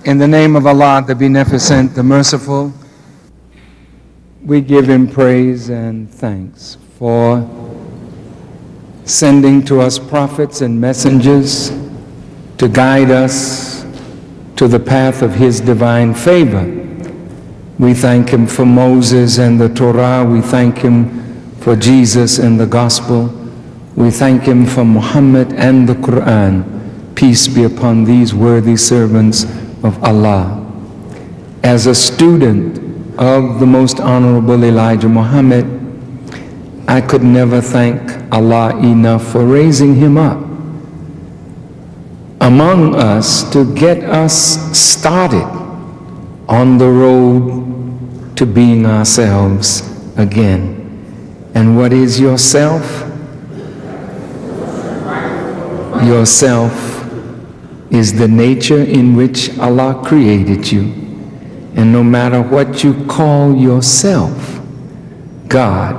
In the name of Allah, the Beneficent, the Merciful, we give Him praise and thanks for sending to us prophets and messengers to guide us to the path of His divine favor. We thank Him for Moses and the Torah. We thank Him for Jesus and the Gospel. We thank Him for Muhammad and the Quran. Peace be upon these worthy servants of Allah. As a student of the most honorable Elijah Muhammad, I could never thank Allah enough for raising him up among us to get us started on the road to being ourselves again. And what is yourself? Yourself is the nature in which Allah created you. And no matter what you call yourself, God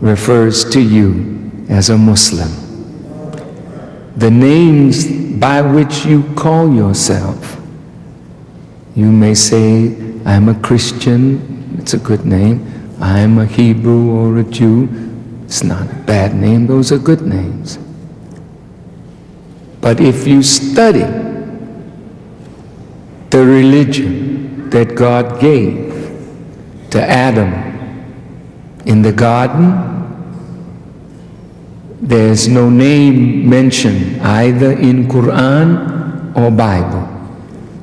refers to you as a Muslim. The names by which you call yourself, you may say, I'm a Christian, it's a good name. I'm a Hebrew or a Jew, it's not a bad name, those are good names. But if you study the religion that God gave to Adam in the garden, there's no name mentioned either in Quran or Bible.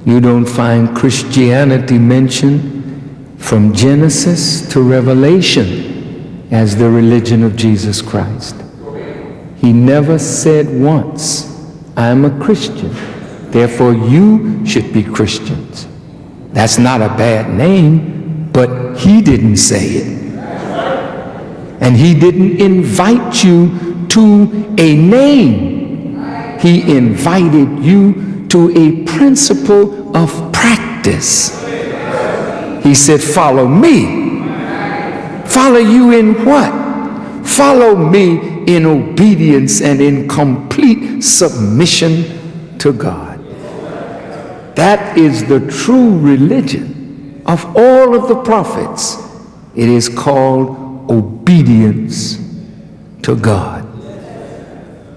You don't find Christianity mentioned from Genesis to Revelation as the religion of Jesus Christ. He never said once, I'm a Christian, therefore you should be Christians. That's not a bad name, but he didn't say it. And he didn't invite you to a name. He invited you to a principle of practice. He said, follow me. Follow you in what? Follow me in obedience and in complete submission to God. That is the true religion of all of the prophets. It is called obedience to God.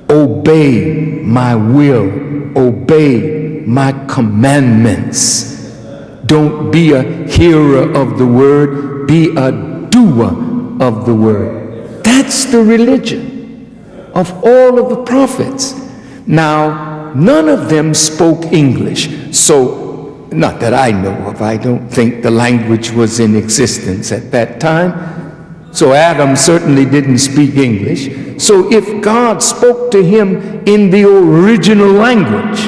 Obey my will, obey my commandments. Don't be a hearer of the word, be a doer of the word. That's the religion of all of the prophets. Now, none of them spoke English, so, not that I know of, I don't think the language was in existence at that time. So Adam certainly didn't speak English. So if God spoke to him in the original language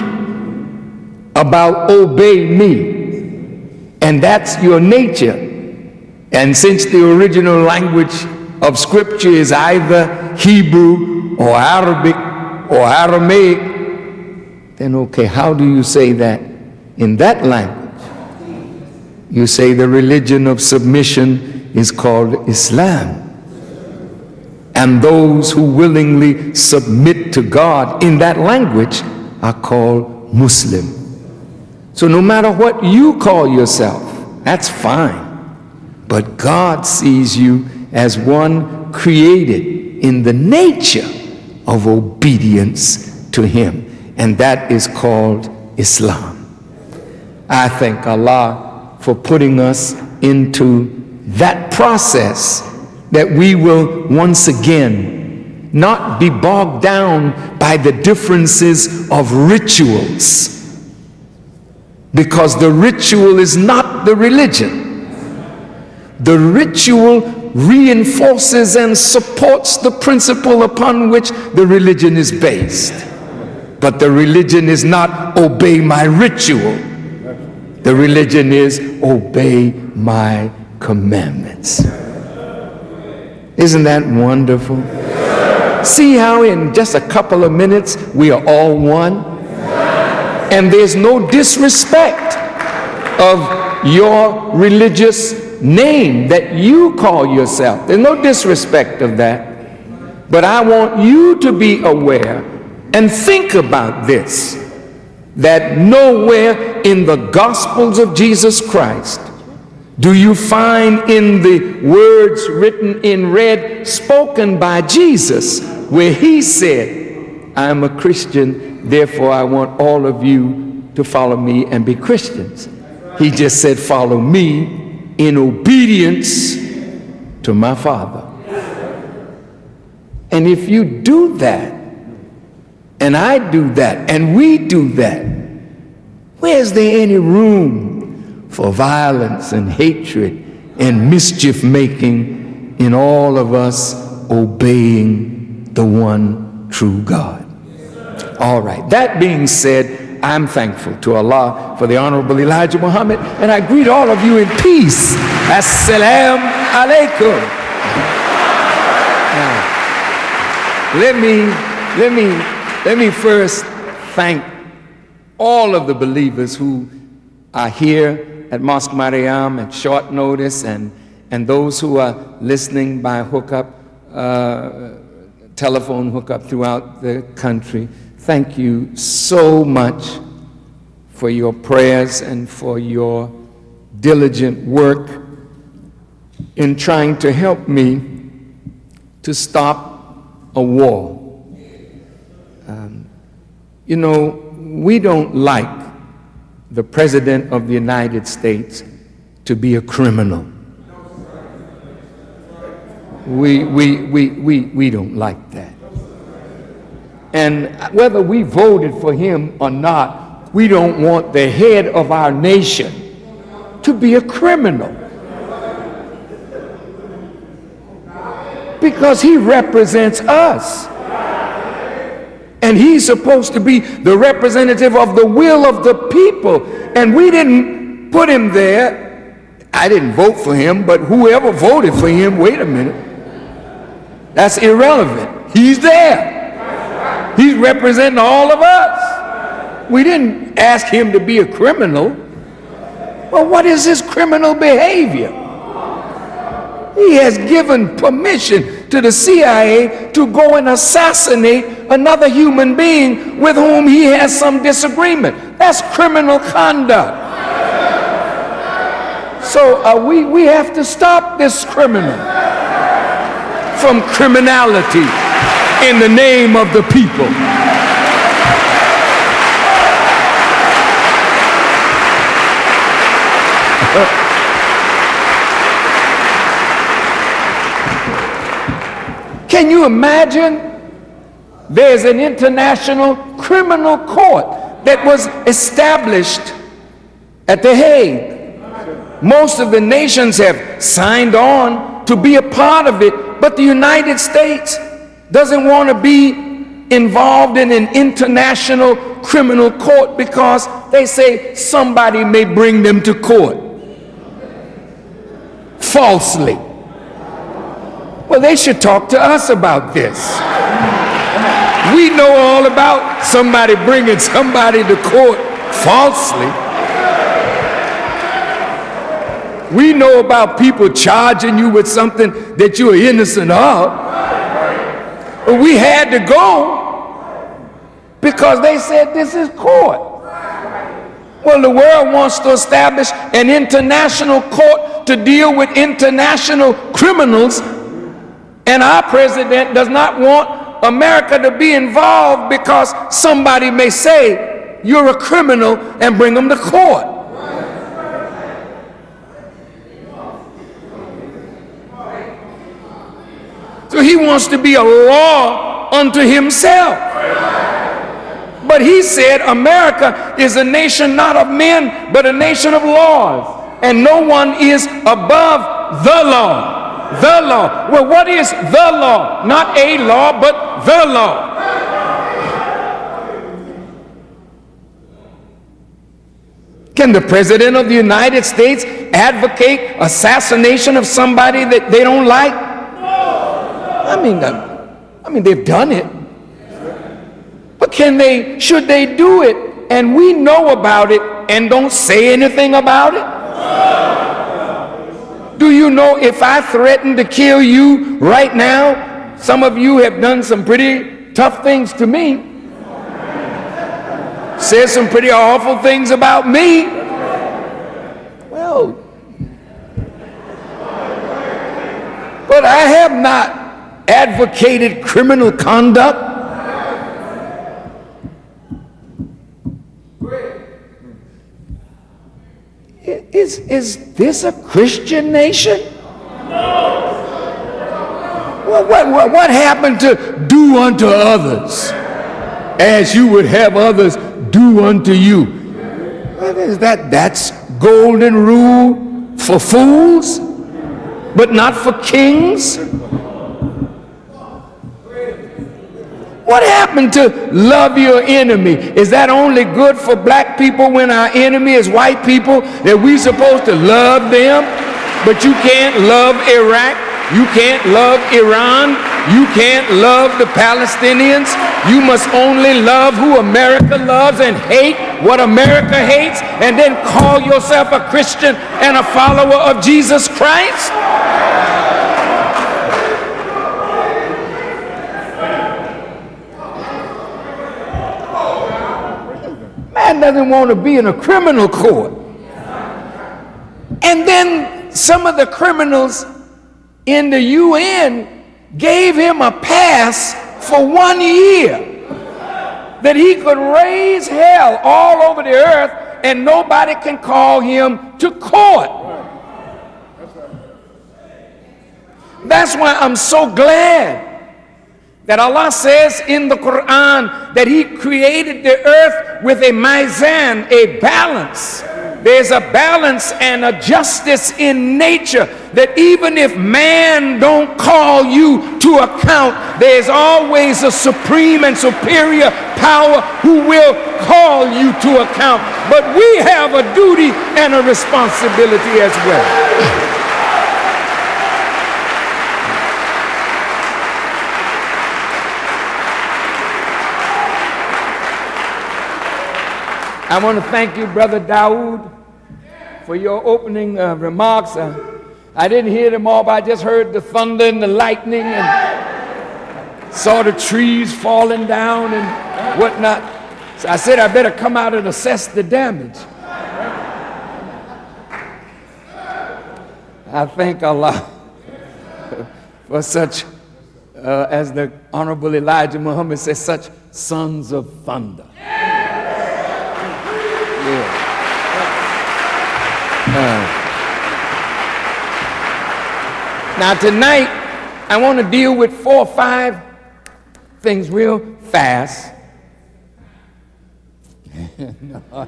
about obey me, and that's your nature, and since the original language of Scripture is either Hebrew or Arabic or Aramaic, then okay, how do you say that in that language? You say the religion of submission is called Islam. And those who willingly submit to God in that language are called Muslim. So no matter what you call yourself, that's fine. But God sees you as one created in the nature of obedience to Him. And that is called Islam. I thank Allah for putting us into that process, that we will once again not be bogged down by the differences of rituals, because the ritual is not the religion. The ritual reinforces and supports the principle upon which the religion is based. But the religion is not obey my ritual. The religion is obey my commandments. Isn't that wonderful? See how in just a couple of minutes we are all one? And there's no disrespect of your religious name that you call yourself. There's no disrespect of that. But I want you to be aware and think about this, that nowhere in the Gospels of Jesus Christ do you find in the words written in red spoken by Jesus where he said, I'm a Christian, therefore I want all of you to follow me and be Christians? He just said, follow me in obedience to my Father. And if you do that, and I do that, and we do that, where's there any room for violence and hatred and mischief making in all of us obeying the one true God? All right, that being said, I'm thankful to Allah for the Honorable Elijah Muhammad, and I greet all of you in peace. Assalamu alaikum. Now, let me first thank all of the believers who are here at Mosque Mariam at short notice, and those who are listening by hookup, telephone hookup throughout the country. Thank you so much for your prayers and for your diligent work in trying to help me to stop a war. You know, we don't like the President of the United States to be a criminal. We don't like that. And whether we voted for him or not, we don't want the head of our nation to be a criminal. Because he represents us. And he's supposed to be the representative of the will of the people. And we didn't put him there. I didn't vote for him, but whoever voted for him, wait a minute, that's irrelevant. He's there. He's representing all of us. We didn't ask him to be a criminal. Well, what is his criminal behavior? He has given permission to the CIA to go and assassinate another human being with whom he has some disagreement. That's criminal conduct. So we have to stop this criminal from criminality in the name of the people. Can you imagine? There's an international criminal court that was established at The Hague. Most of the nations have signed on to be a part of it, but the United States doesn't want to be involved in an international criminal court because they say somebody may bring them to court falsely. Well, they should talk to us about this. We know all about somebody bringing somebody to court falsely. We know about people charging you with something that you are innocent of. But we had to go because they said this is court. Well, the world wants to establish an international court to deal with international criminals, and our president does not want America to be involved because somebody may say you're a criminal and bring them to court. So he wants to be a law unto himself. But he said America is a nation not of men, but a nation of laws. And no one is above the law. The law. Well, what is the law? Not a law, but the law. Can the President of the United States advocate assassination of somebody that they don't like? I mean, they've done it. But should they do it and we know about it and don't say anything about it? Do you know if I threaten to kill you right now, some of you have done some pretty tough things to me. said some pretty awful things about me. Well, but I have not advocated criminal conduct. Is this a Christian nation? What happened to do unto others as you would have others do unto you? What is that? That's golden rule for fools, but not for kings. What happened to love your enemy? Is that only good for black people when our enemy is white people, that we supposed to love them? But you can't love Iraq, you can't love Iran, you can't love the Palestinians. You must only love who America loves and hate what America hates, and then call yourself a Christian and a follower of Jesus Christ? Man doesn't want to be in a criminal court. And then some of the criminals in the UN gave him a pass for 1 year, that he could raise hell all over the earth and nobody can call him to court. That's why I'm so glad that Allah says in the Quran that He created the earth with a mizan, a balance. There's a balance and a justice in nature, that even if man don't call you to account, there's always a supreme and superior power who will call you to account. But we have a duty and a responsibility as well. I want to thank you, Brother Dawood, for your opening remarks. I didn't hear them all, but I just heard the thunder and the lightning and saw the trees falling down and whatnot. So I said I better come out and assess the damage. I thank Allah for such, as the Honorable Elijah Muhammad says, such sons of thunder. Now tonight, I want to deal with 4 or 5 things real fast. No.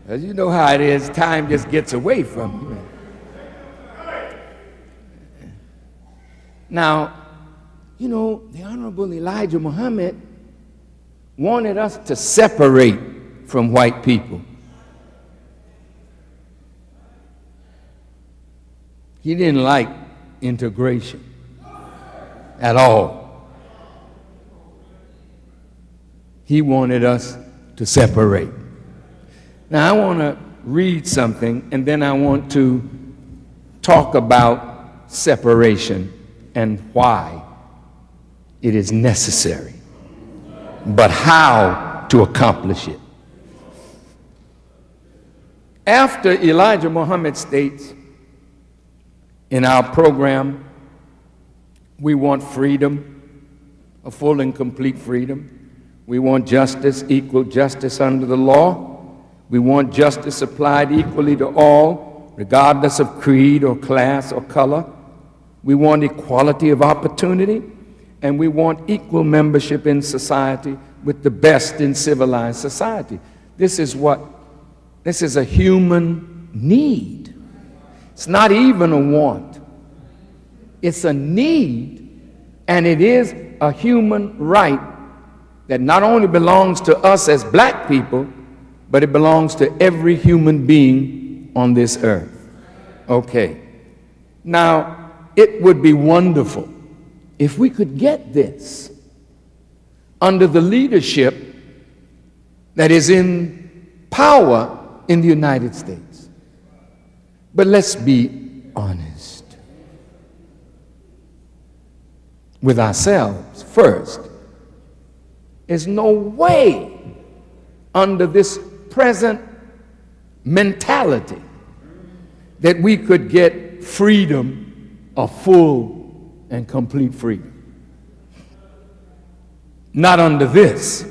As you know how it is, time just gets away from you. Now, you know, the Honorable Elijah Muhammad wanted us to separate from white people. He didn't like integration at all. He wanted us to separate. Now I want to read something, and then I want to talk about separation and why it is necessary, but how to accomplish it. After Elijah Muhammad states, in our program, we want freedom, a full and complete freedom. We want justice, equal justice under the law. We want justice applied equally to all, regardless of creed or class or color. We want equality of opportunity, and we want equal membership in society with the best in civilized society. This is a human need. It's not even a want. It's a need, and it is a human right that not only belongs to us as black people, but it belongs to every human being on this earth. Okay. Now, it would be wonderful if we could get this under the leadership that is in power in the United States. But let's be honest with ourselves first. There's no way under this present mentality that we could get freedom, a full and complete freedom. Not under this.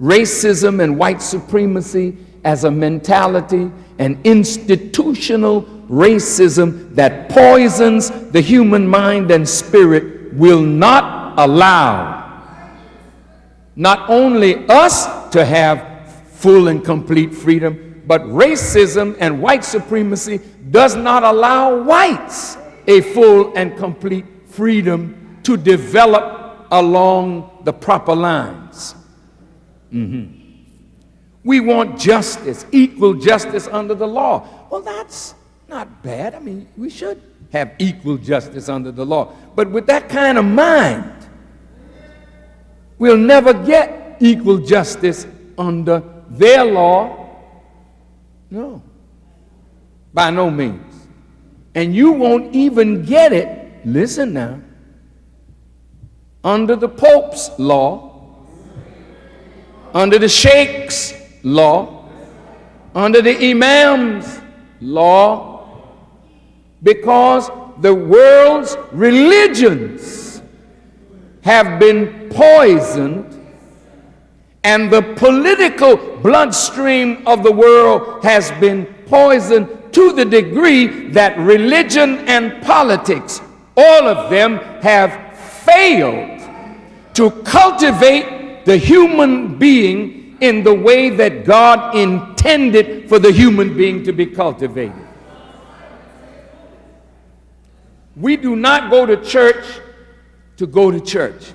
Racism and white supremacy as a mentality, an institutional racism that poisons the human mind and spirit, will not allow not only us to have full and complete freedom, but racism and white supremacy does not allow whites a full and complete freedom to develop along the proper lines. We want justice, equal justice under the law. Well, that's not bad. I mean, we should have equal justice under the law. But with that kind of mind, we'll never get equal justice under their law. No, by no means. And you won't even get it, listen now, under the Pope's law, under the Sheikh's law, under the Imam's law, because the world's religions have been poisoned, and the political bloodstream of the world has been poisoned to the degree that religion and politics, all of them have failed to cultivate the human being in the way that God intended for the human being to be cultivated. We do not go to church to go to church.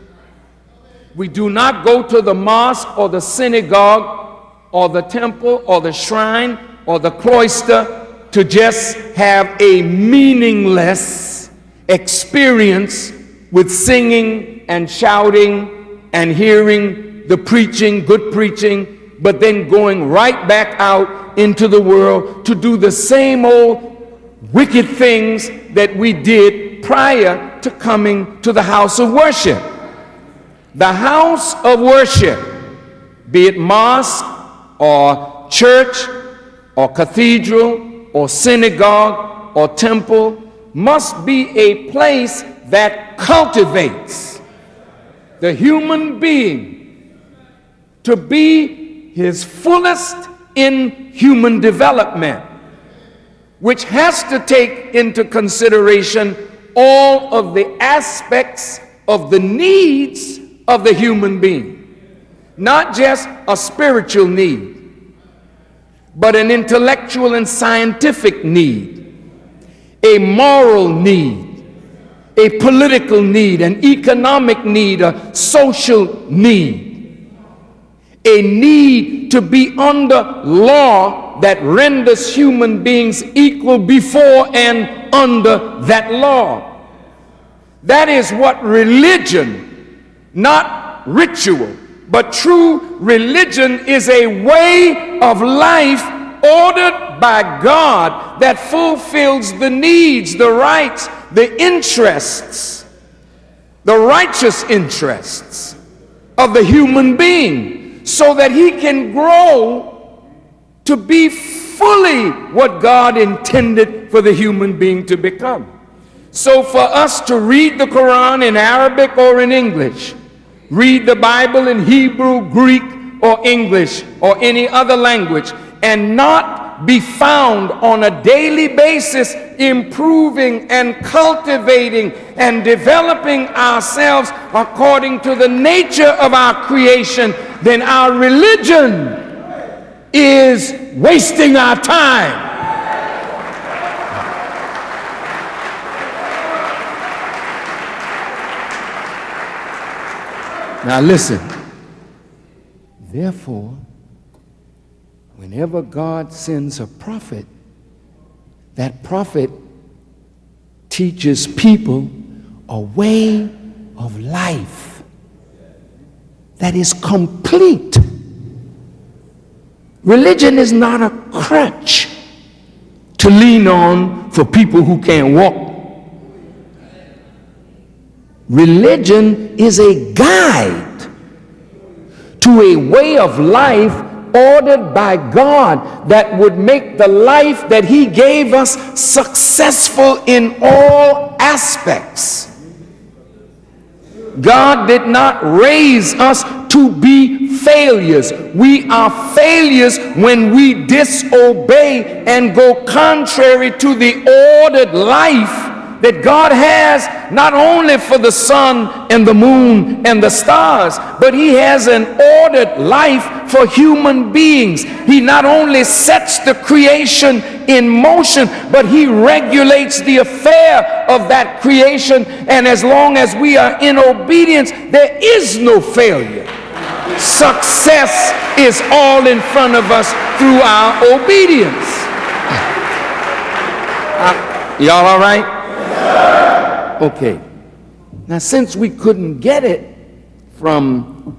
We do not go to the mosque or the synagogue or the temple or the shrine or the cloister to just have a meaningless experience with singing and shouting and hearing the preaching, good preaching, but then going right back out into the world to do the same old wicked things that we did prior to coming to the house of worship. The house of worship, be it mosque or church or cathedral or synagogue or temple, must be a place that cultivates the human being to be his fullest in human development, which has to take into consideration all of the aspects of the needs of the human being. Not just a spiritual need, but an intellectual and scientific need, a moral need, a political need, an economic need, a social need, a need to be under law that renders human beings equal before and under that law. That is what religion, not ritual, but true religion is a way of life ordered by God that fulfills the needs, the rights, the interests, the righteous interests of the human being, so that he can grow to be fully what God intended for the human being to become. So for us to read the Quran in Arabic or in English, read the Bible in Hebrew, Greek, or English, or any other language, and not be found on a daily basis improving and cultivating and developing ourselves according to the nature of our creation, then our religion is wasting our time. Now listen, therefore, whenever God sends a prophet, that prophet teaches people a way of life that is complete. Religion is not a crutch to lean on for people who can't walk. Religion is a guide to a way of life ordered by God that would make the life that he gave us successful in all aspects. God did not raise us to be failures. We are failures when we disobey and go contrary to the ordered life that God has, not only for the sun and the moon and the stars, but he has an ordered life for human beings. He not only sets the creation in motion, but he regulates the affair of that creation. And as long as we are in obedience, there is no failure. Success is all in front of us through our obedience. Y'all all right? Okay. Now, since we couldn't get it from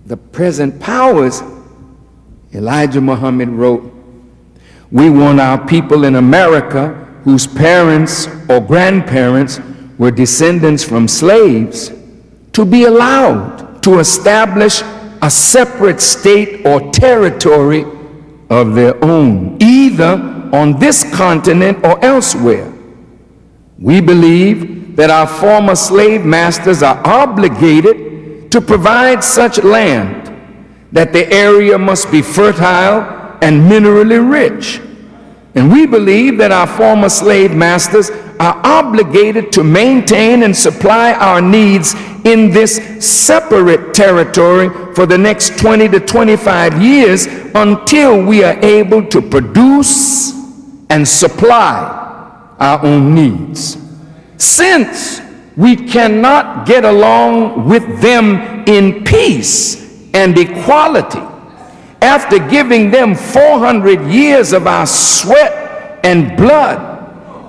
the present powers, Elijah Muhammad wrote, "We want our people in America whose parents or grandparents were descendants from slaves to be allowed to establish a separate state or territory of their own, either on this continent or elsewhere. We believe that our former slave masters are obligated to provide such land, that the area must be fertile and minerally rich. And we believe that our former slave masters are obligated to maintain and supply our needs in this separate territory for the next 20 to 25 years until we are able to produce and supply our own needs. Since we cannot get along with them in peace and equality, after giving them 400 years of our sweat and blood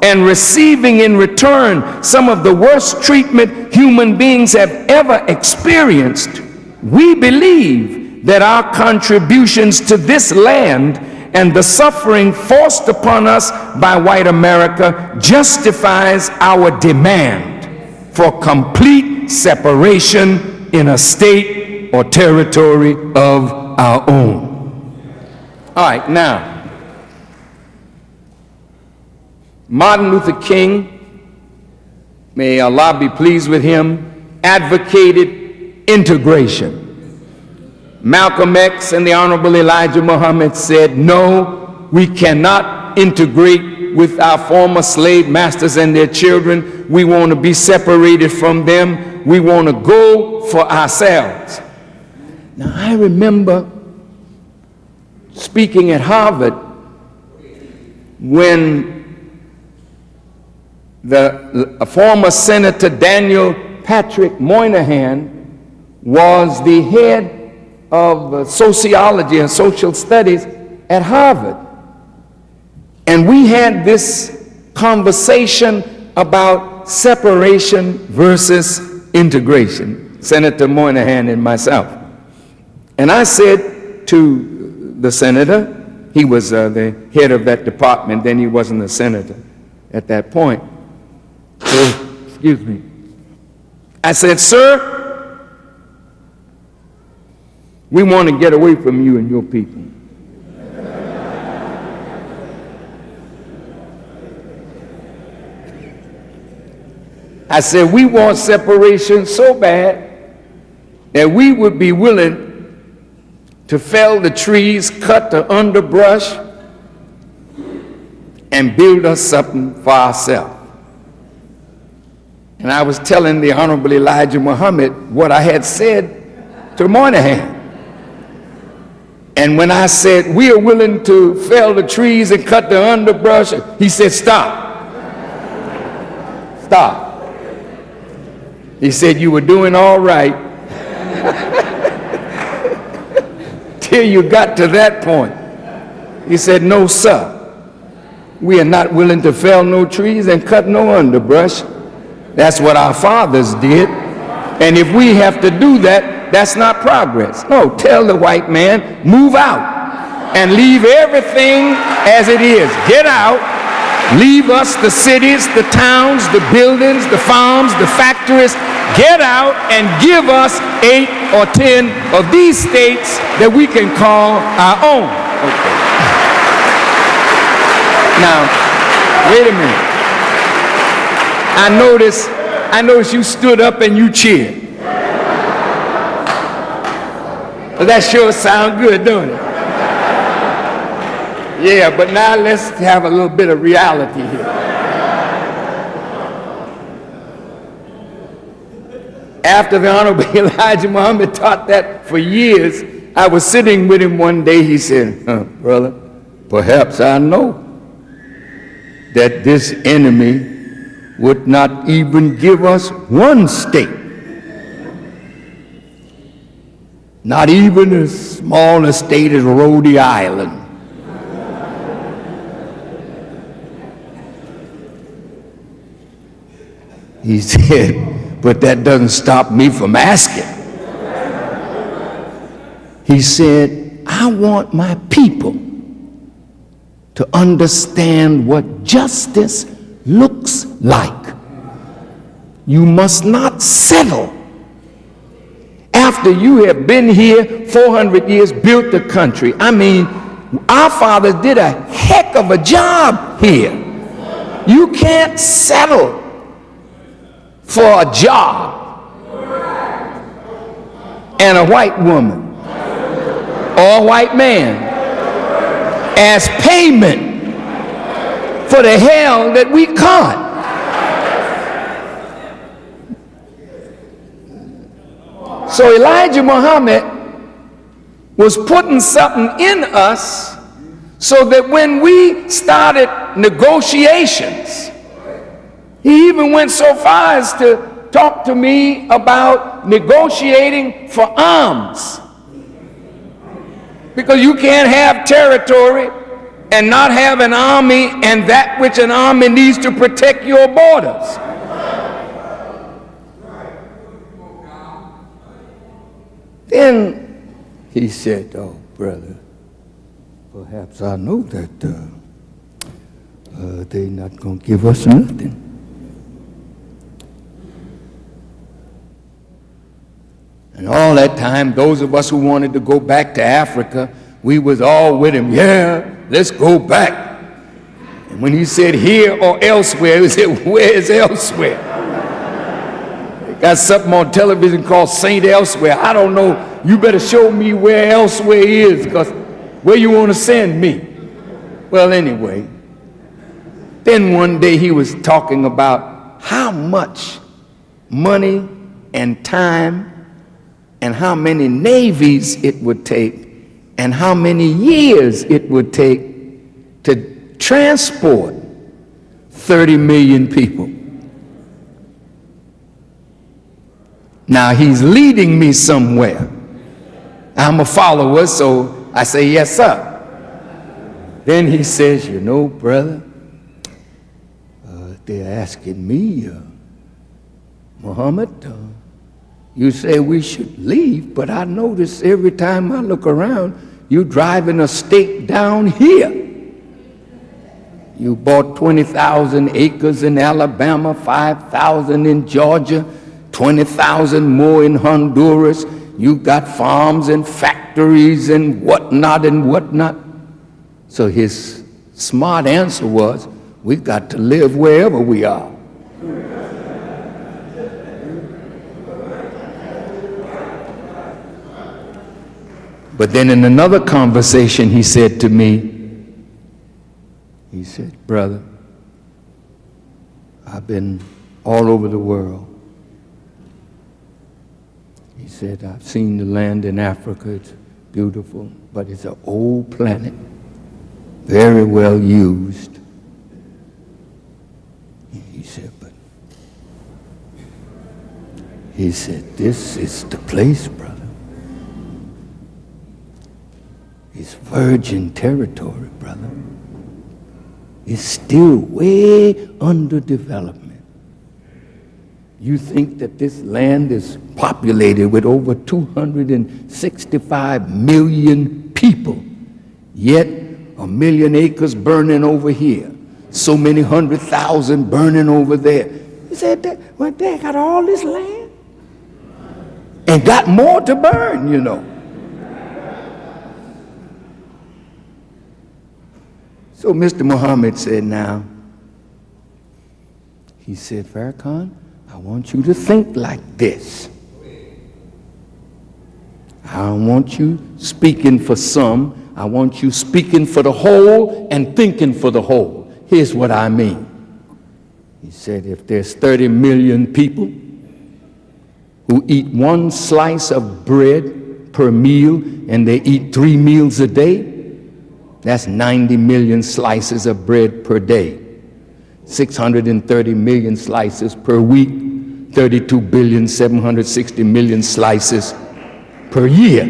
and receiving in return some of the worst treatment human beings have ever experienced, we believe that our contributions to this land and the suffering forced upon us by white America justifies our demand for complete separation in a state or territory of our own." All right, now, Martin Luther King, may Allah be pleased with him, advocated integration. Malcolm X and the Honorable Elijah Muhammad said, no, we cannot integrate with our former slave masters and their children. We want to be separated from them. We want to go for ourselves. Now, I remember speaking at Harvard when the former Senator Daniel Patrick Moynihan was the head of sociology and social studies at Harvard. And we had this conversation about separation versus integration, Senator Moynihan and myself. And I said to the senator, he was the head of that department, then he wasn't a senator at that point. So, excuse me. I said, sir, we want to get away from you and your people. I said, we want separation so bad that we would be willing to fell the trees, cut the underbrush, and build us something for ourselves. And I was telling the Honorable Elijah Muhammad what I had said to Moynihan. And when I said, we are willing to fell the trees and cut the underbrush, he said, stop. Stop. He said, you were doing all right till you got to that point. He said, no, sir. We are not willing to fell no trees and cut no underbrush. That's what our fathers did. And if we have to do that, that's not progress. No, tell the white man, move out and leave everything as it is. Get out. Leave us the cities, the towns, the buildings, the farms, the factories, get out and give us 8 or 10 of these states that we can call our own. Okay. Now, wait a minute. I noticed you stood up and you cheered. Well, that sure sounds good, don't it? Yeah, but now let's have a little bit of reality here. After the Honorable Elijah Muhammad taught that for years, I was sitting with him one day. He said, brother, perhaps I know that this enemy would not even give us one state. Not even as small a state as Rhode Island. He said, but that doesn't stop me from asking. He said, I want my people to understand what justice looks like. You must not settle. After you have been here 400 years, built the country. I mean, our fathers did a heck of a job here. You can't settle for a job and a white woman or a white man as payment for the hell that we caught. So Elijah Muhammad was putting something in us so that when we started negotiations, he even went so far as to talk to me about negotiating for arms. Because you can't have territory and not have an army and that which an army needs to protect your borders. Then he said, oh, brother, perhaps I know that they're not going to give us nothing. And all that time, those of us who wanted to go back to Africa, we was all with him. Yeah, let's go back. And when he said here or elsewhere, he said, where's elsewhere? Got something on television called Saint Elsewhere. I don't know. You better show me where elsewhere is, because where you want to send me? Well, anyway, then one day he was talking about how much money and time and how many navies it would take and how many years it would take to transport 30 million people. Now he's leading me somewhere. I'm a follower, so I say, yes, sir. Then he says, you know, brother, they're asking me, Muhammad, you say we should leave, but I notice every time I look around, you're driving a stake down here. You bought 20,000 acres in Alabama, 5,000 in Georgia, 20,000 more in Honduras. You got farms and factories and whatnot and whatnot. So his smart answer was, we got to live wherever we are. But then in another conversation he said to me, he said, brother, I've been all over the world. He said, I've seen the land in Africa, it's beautiful, but it's an old planet, very well used. He said, this is the place, brother. It's virgin territory, brother. It's still way under development. You think that this land is populated with over 265 million people, yet 1 million acres burning over here, so many 100,000 burning over there. He said, well, they got all this land. and got more to burn, you know. So Mr. Muhammad said, now, he said, Farrakhan, I want you to think like this. I don't want you speaking for some. I want you speaking for the whole and thinking for the whole. Here's what I mean. He said, if there's 30 million people who eat one slice of bread per meal and they eat 3 meals a day, that's 90 million slices of bread per day. 630 million slices per week, 32,760,000,000 slices per year.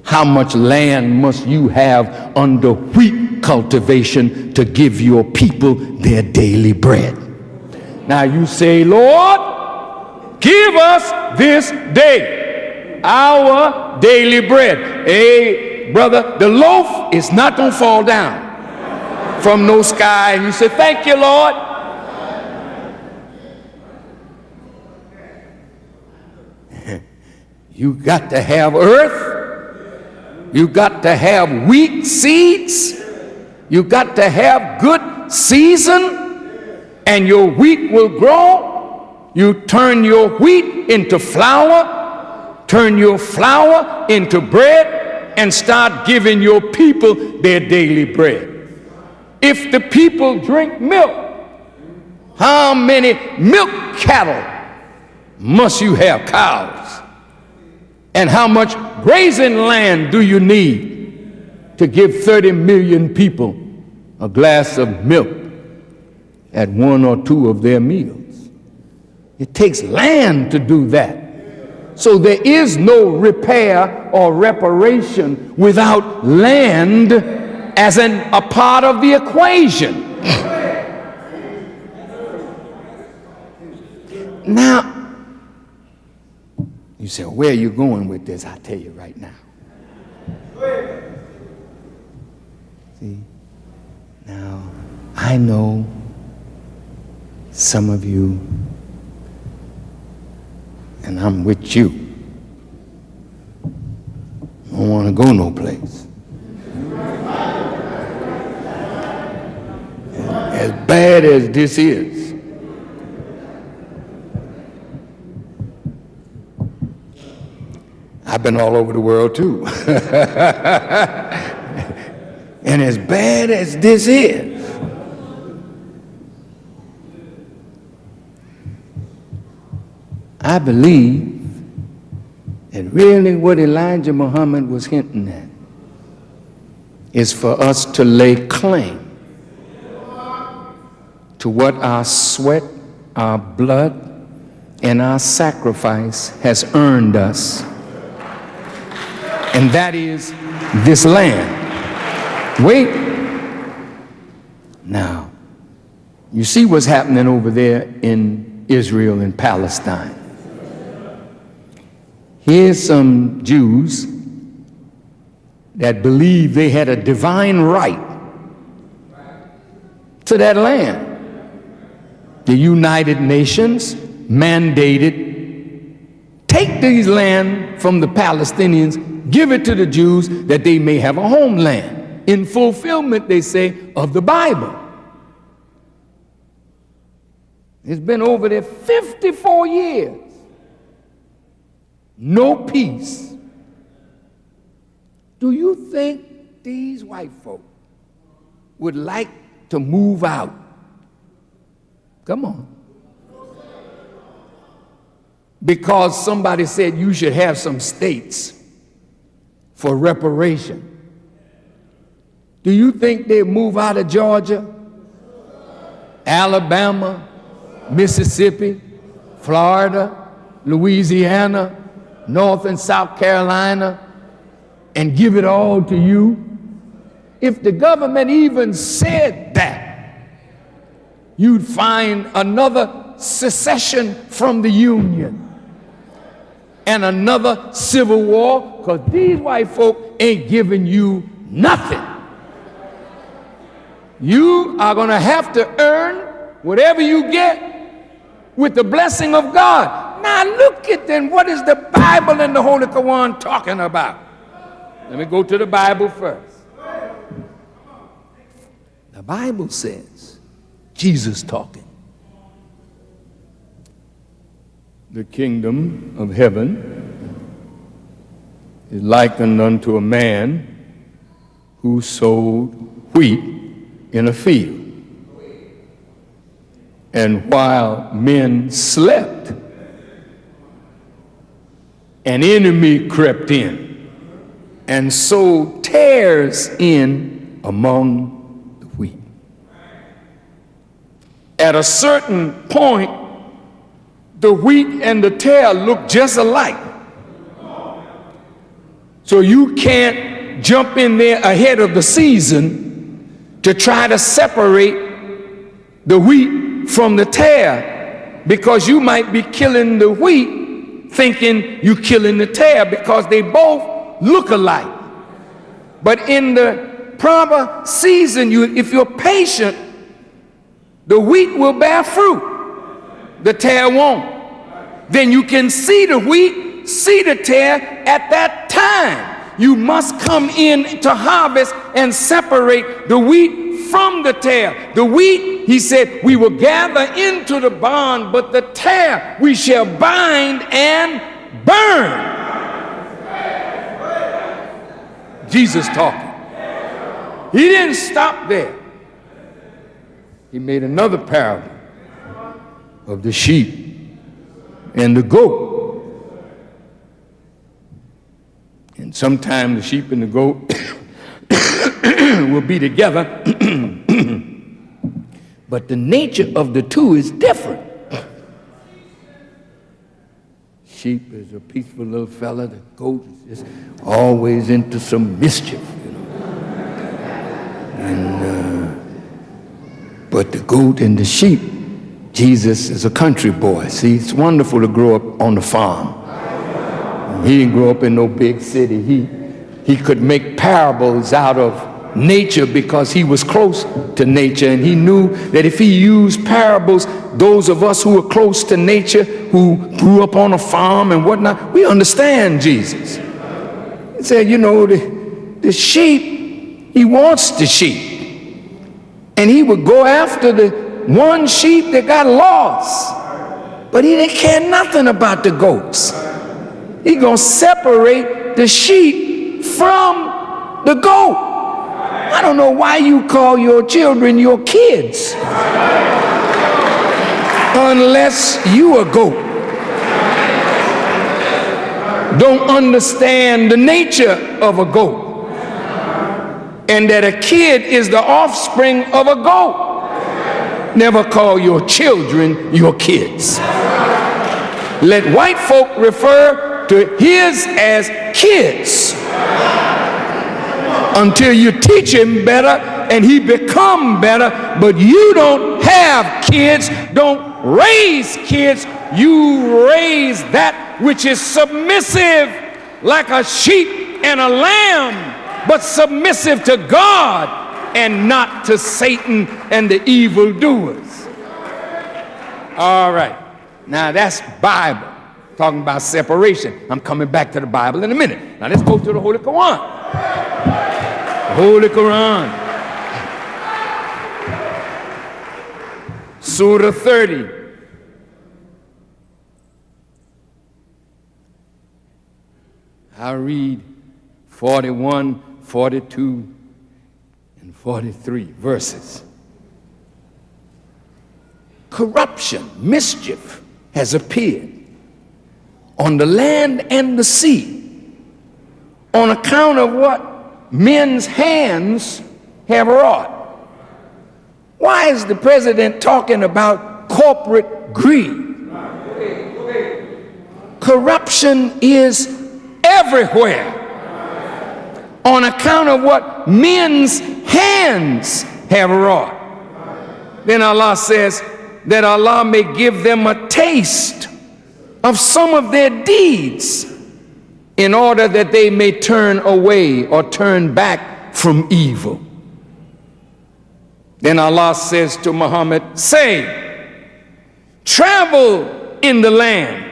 How much land must you have under wheat cultivation to give your people their daily bread? Now you say, Lord, give us this day our daily bread. Hey, brother, the loaf is not going to fall down from no sky. And you say, thank you, Lord. You got to have earth. You got to have wheat seeds. You got to have good season, and your wheat will grow. You turn your wheat into flour, turn your flour into bread, and start giving your people their daily bread. If the people drink milk, how many milk cattle must you have, cows? And how much grazing land do you need to give 30 million people a glass of milk at 1 or 2 of their meals? It takes land to do that. So there is no repair or reparation without land as a part of the equation. Now, you say, where are you going with this? I'll tell you right now. See, now, I know some of you, and I'm with you, don't want to go no place. As bad as this is, I've been all over the world too. And as bad as this is, I believe that really what Elijah Muhammad was hinting at is for us to lay claim to what our sweat, our blood, and our sacrifice has earned us. And that is this land. Wait. Now, you see what's happening over there in Israel and Palestine. Here's some Jews that believe they had a divine right to that land. The United Nations mandated, take these land from the Palestinians, give it to the Jews that they may have a homeland. In fulfillment, they say, of the Bible. It's been over there 54 years. No peace. Do you think these white folk would like to move out? Come on. Because somebody said you should have some states for reparation. Do you think they move out of Georgia, Alabama, Mississippi, Florida, Louisiana, North and South Carolina, and give it all to you? If the government even said that, you'd find another secession from the Union and another civil war, because these white folk ain't giving you nothing. You are going to have to earn whatever you get with the blessing of God. Now look at then, what is the Bible and the Holy Quran talking about? Let me go to the Bible first. The Bible says, Jesus talking, the kingdom of heaven is likened unto a man who sowed wheat in a field. And while men slept, an enemy crept in and sowed tares in among the wheat. At a certain point, the wheat and the tare look just alike. So you can't jump in there ahead of the season to try to separate the wheat from the tare, because you might be killing the wheat thinking you killing the tare, because they both look alike. But in the proper season, if you're patient, the wheat will bear fruit, the tare won't. Then you can see the wheat, see the tare at that time. You must come in to harvest and separate the wheat from the tare. The wheat, he said, we will gather into the barn, but the tare we shall bind and burn. Jesus talking. He didn't stop there. He made another parable of the sheep and the goat. And sometimes the sheep and the goat will be together, but the nature of the two is different. Sheep is a peaceful little fella. The goat is just always into some mischief, you know. And but the goat and the sheep, Jesus is a country boy. See, it's wonderful to grow up on the farm. He didn't grow up in no big city. He could make parables out of nature because he was close to nature, and he knew that if he used parables, those of us who are close to nature, who grew up on a farm and whatnot, we understand Jesus. He said, you know, the sheep, he wants the sheep, and he would go after the one sheep that got lost, but he didn't care nothing about the goats. He gonna separate the sheep from the goat. I don't know why you call your children your kids unless you a goat. Don't understand the nature of a goat, and that a kid is the offspring of a goat. Never call your children your kids. Let white folk refer to his as kids until you teach him better and he become better. But you don't have kids, don't raise kids. You raise that which is submissive like a sheep and a lamb, but submissive to God and not to Satan and the evildoers. All right, now that's Bible. Talking about separation. I'm coming back to the Bible in a minute. Now let's go to the Holy Quran. The Holy Quran. Surah 30. I read 41, 42, and 43 verses. Corruption, mischief has appeared on the land and the sea, on account of what men's hands have wrought. Why is the president talking about corporate greed? Corruption is everywhere on account of what men's hands have wrought. Then Allah says that Allah may give them a taste of some of their deeds in order that they may turn away or turn back from evil. Then Allah says to Muhammad, say, travel in the land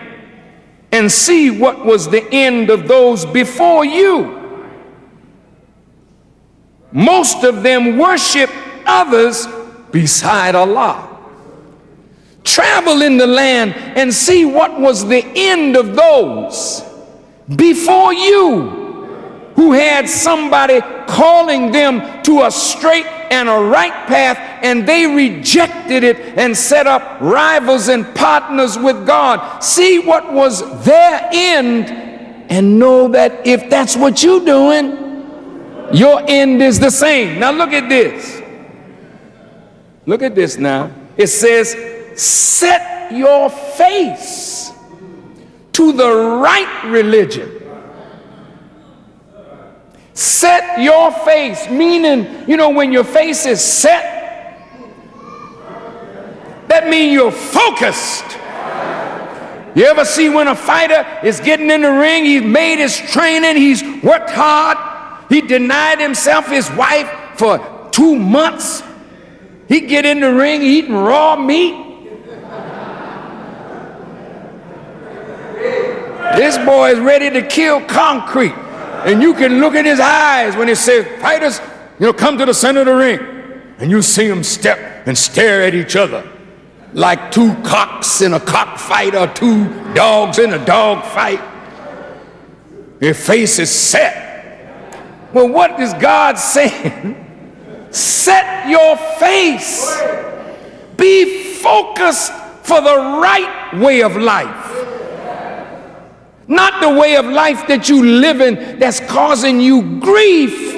and see what was the end of those before you. Most of them worship others beside Allah. Travel in the land and see what was the end of those before you, who had somebody calling them to a straight and a right path, and they rejected it and set up rivals and partners with God. See what was their end and know that if that's what you're doing, your end is the same. Now look at this. Look at this now. It says, set your face to the right religion. Set your face, meaning, you know, when your face is set, that means you're focused. You ever see when a fighter is getting in the ring, he's made his training, he's worked hard, he denied himself his wife for 2 months. He get in the ring eating raw meat. This boy is ready to kill concrete. And you can look at his eyes when he says, fighters, you know, come to the center of the ring. And you see them step and stare at each other like two cocks in a cockfight or two dogs in a dog fight. Their face is set. Well, what is God saying? Set your face. Be focused for the right way of life. Not the way of life that you live in that's causing you grief,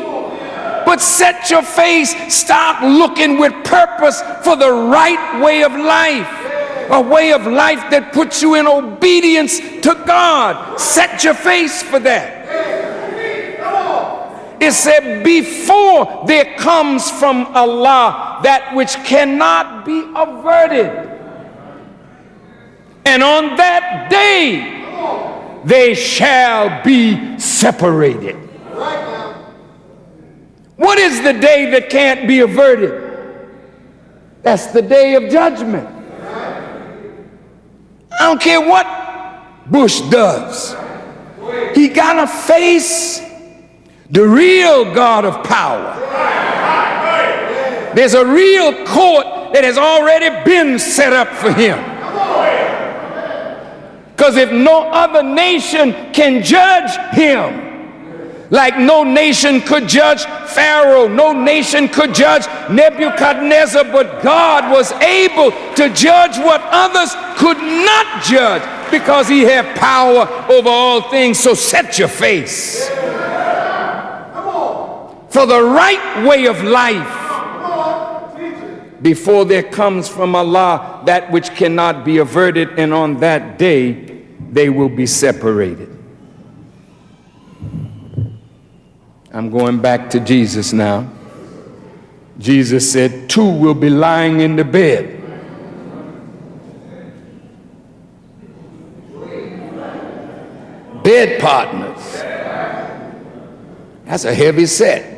but set your face, start looking with purpose for the right way of life, a way of life that puts you in obedience to God. Set your face for that. It said, before there comes from Allah that which cannot be averted, and on that day they shall be separated. What is the day that can't be averted? That's the day of judgment. I don't care what Bush does. He got to face the real God of power. There's a real court that has already been set up for him. Because if no other nation can judge him, like no nation could judge Pharaoh, no nation could judge Nebuchadnezzar, but God was able to judge what others could not judge because he had power over all things. So set your face for the right way of life before there comes from Allah that which cannot be averted, and on that day they will be separated. I'm going back to Jesus now. Jesus said, 2 will be lying in the bed. Bed partners. That's a heavy set.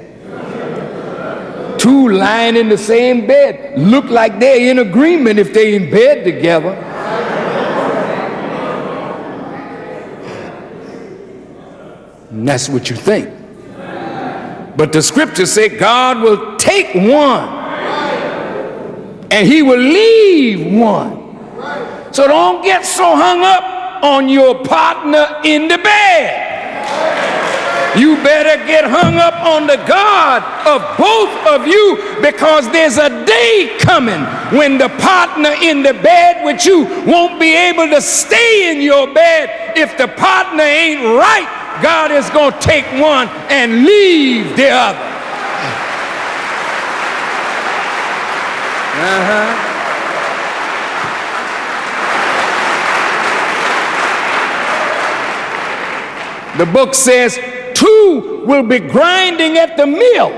2 lying in the same bed. Look like they're in agreement if they're in bed together. And that's what you think. But the scriptures say God will take one and he will leave one. So don't get so hung up on your partner in the bed. You better get hung up on the God of both of you, because there's a day coming when the partner in the bed with you won't be able to stay in your bed. If the partner ain't right, God is going to take one and leave the other. The book says 2 will be grinding at the mill.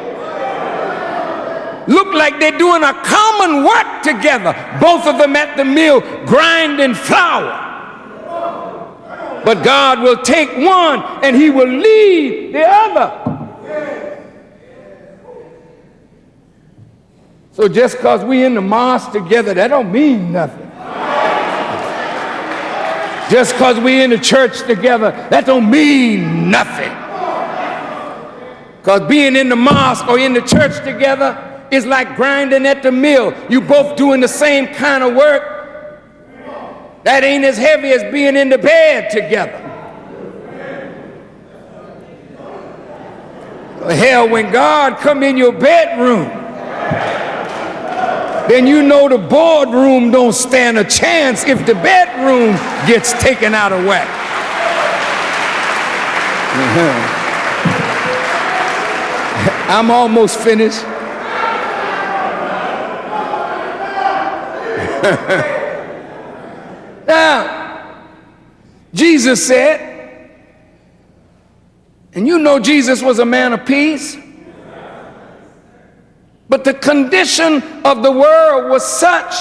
Look like they're doing a common work together. Both of them at the mill grinding flour. But God will take one and he will leave the other. So just because we in the mosque together, that don't mean nothing. Just because we're in the church together, that don't mean nothing. Because being in the mosque or in the church together is like grinding at the mill. You both doing the same kind of work. That ain't as heavy as being in the bed together. Hell, when God come in your bedroom, then you know the boardroom don't stand a chance if the bedroom gets taken out of whack. I'm almost finished. Now, Jesus said, and you know Jesus was a man of peace, but the condition of the world was such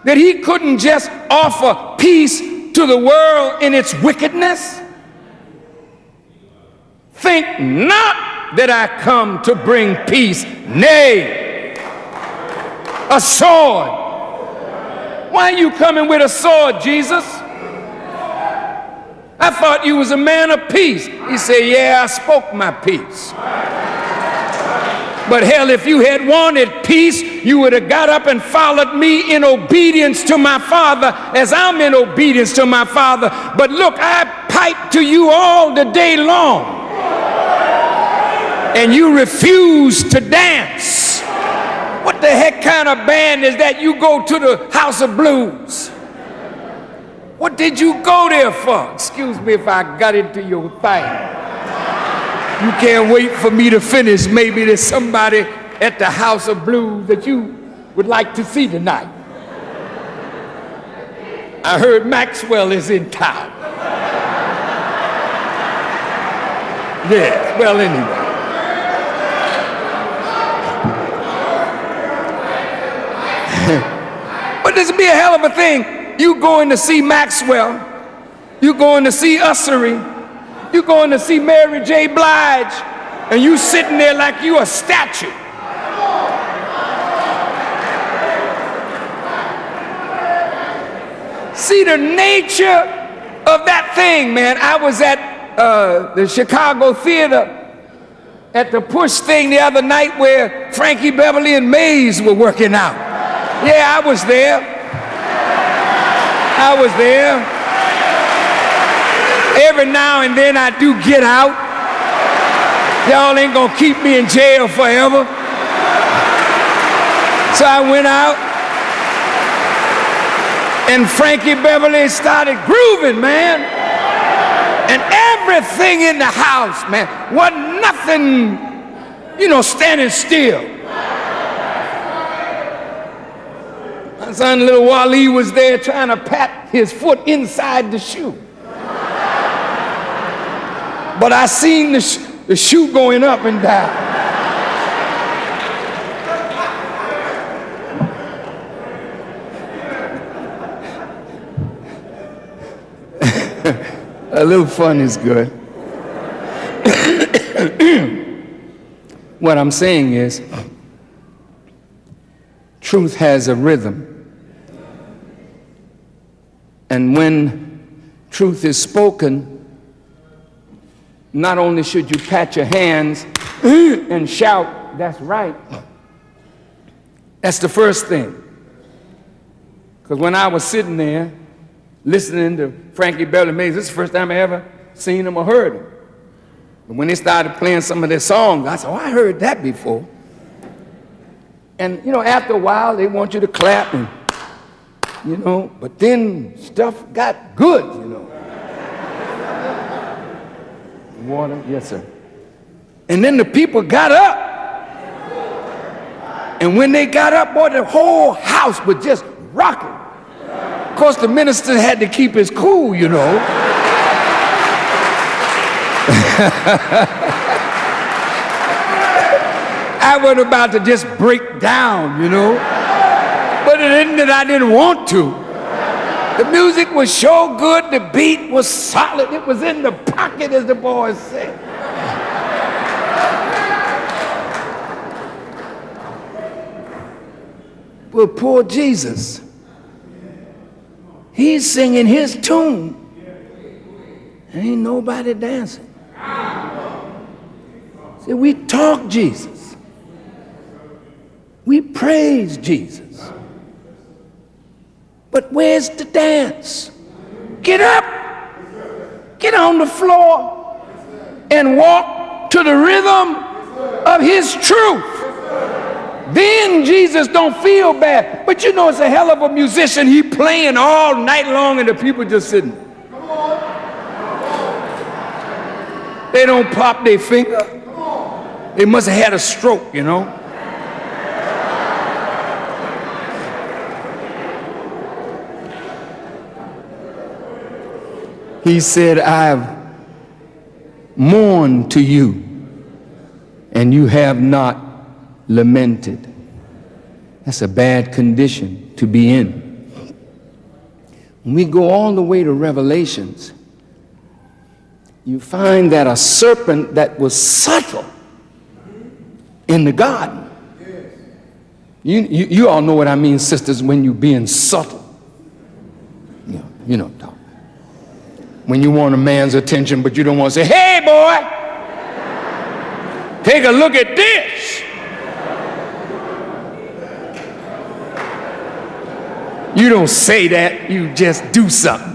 that he couldn't just offer peace to the world in its wickedness. Think not that I come to bring peace, nay, a sword. Why are you coming with a sword, Jesus? I thought you was a man of peace. He said, yeah, I spoke my peace. But hell, if you had wanted peace, you would have got up and followed me in obedience to my Father as I'm in obedience to my Father. But look, I pipe to you all the day long, and you refuse to dance. What the heck kind of band is that? You go to the House of Blues. What did you go there for? Excuse me if I got into your thing. You can't wait for me to finish. Maybe there's somebody at the House of Blues that you would like to see tonight. I heard Maxwell is in town. Yes, well, anyway. But this would be a hell of a thing. You going to see Maxwell. You going to see Ussery. You going to see Mary J. Blige. And you sitting there like you a statue. See the nature of that thing, man. I was at the Chicago Theater at the Push thing the other night where Frankie Beverly and Mays were working out. Yeah, I was there. I was there. Every now and then I do get out. Y'all ain't gonna keep me in jail forever. So I went out, and Frankie Beverly started grooving, man. And everything in the house, man, wasn't nothing, standing still. My son, little Wally, was there trying to pat his foot inside the shoe. But I seen the shoe going up and down. A little fun is good. What I'm saying is, truth has a rhythm. And when truth is spoken, not only should you pat your hands and shout, that's right. That's the first thing. Because when I was sitting there listening to Frankie Beverly Mays, this is the first time I ever seen him or heard him. But when they started playing some of their songs, I said, oh, I heard that before. And, after a while, they want you to clap and, but then stuff got good, Water, yes, sir. And then the people got up. And when they got up, boy, the whole house was just rocking. Of course, the minister had to keep his cool, I was about to just break down, But it isn't that I didn't want to. The music was so good, the beat was solid, it was in the pocket, as the boys say. Well, poor Jesus, he's singing his tune, Ain't nobody dancing. See, we talk Jesus. We praise Jesus. But where's the dance? Get up, get on the floor, and walk to the rhythm of his truth. Then Jesus don't feel bad. But you know, it's a hell of a musician. He playing all night long and the people just sitting. They don't pop their finger. They must have had a stroke, you know. He said, I've mourned to you, and you have not lamented. That's a bad condition to be in. When we go all the way to Revelations, you find that a serpent that was subtle in the garden. You all know what I mean, sisters, when you're being subtle. You know, talk. When you want a man's attention, but you don't want to say, hey, boy, take a look at this. You don't say that, you just do something.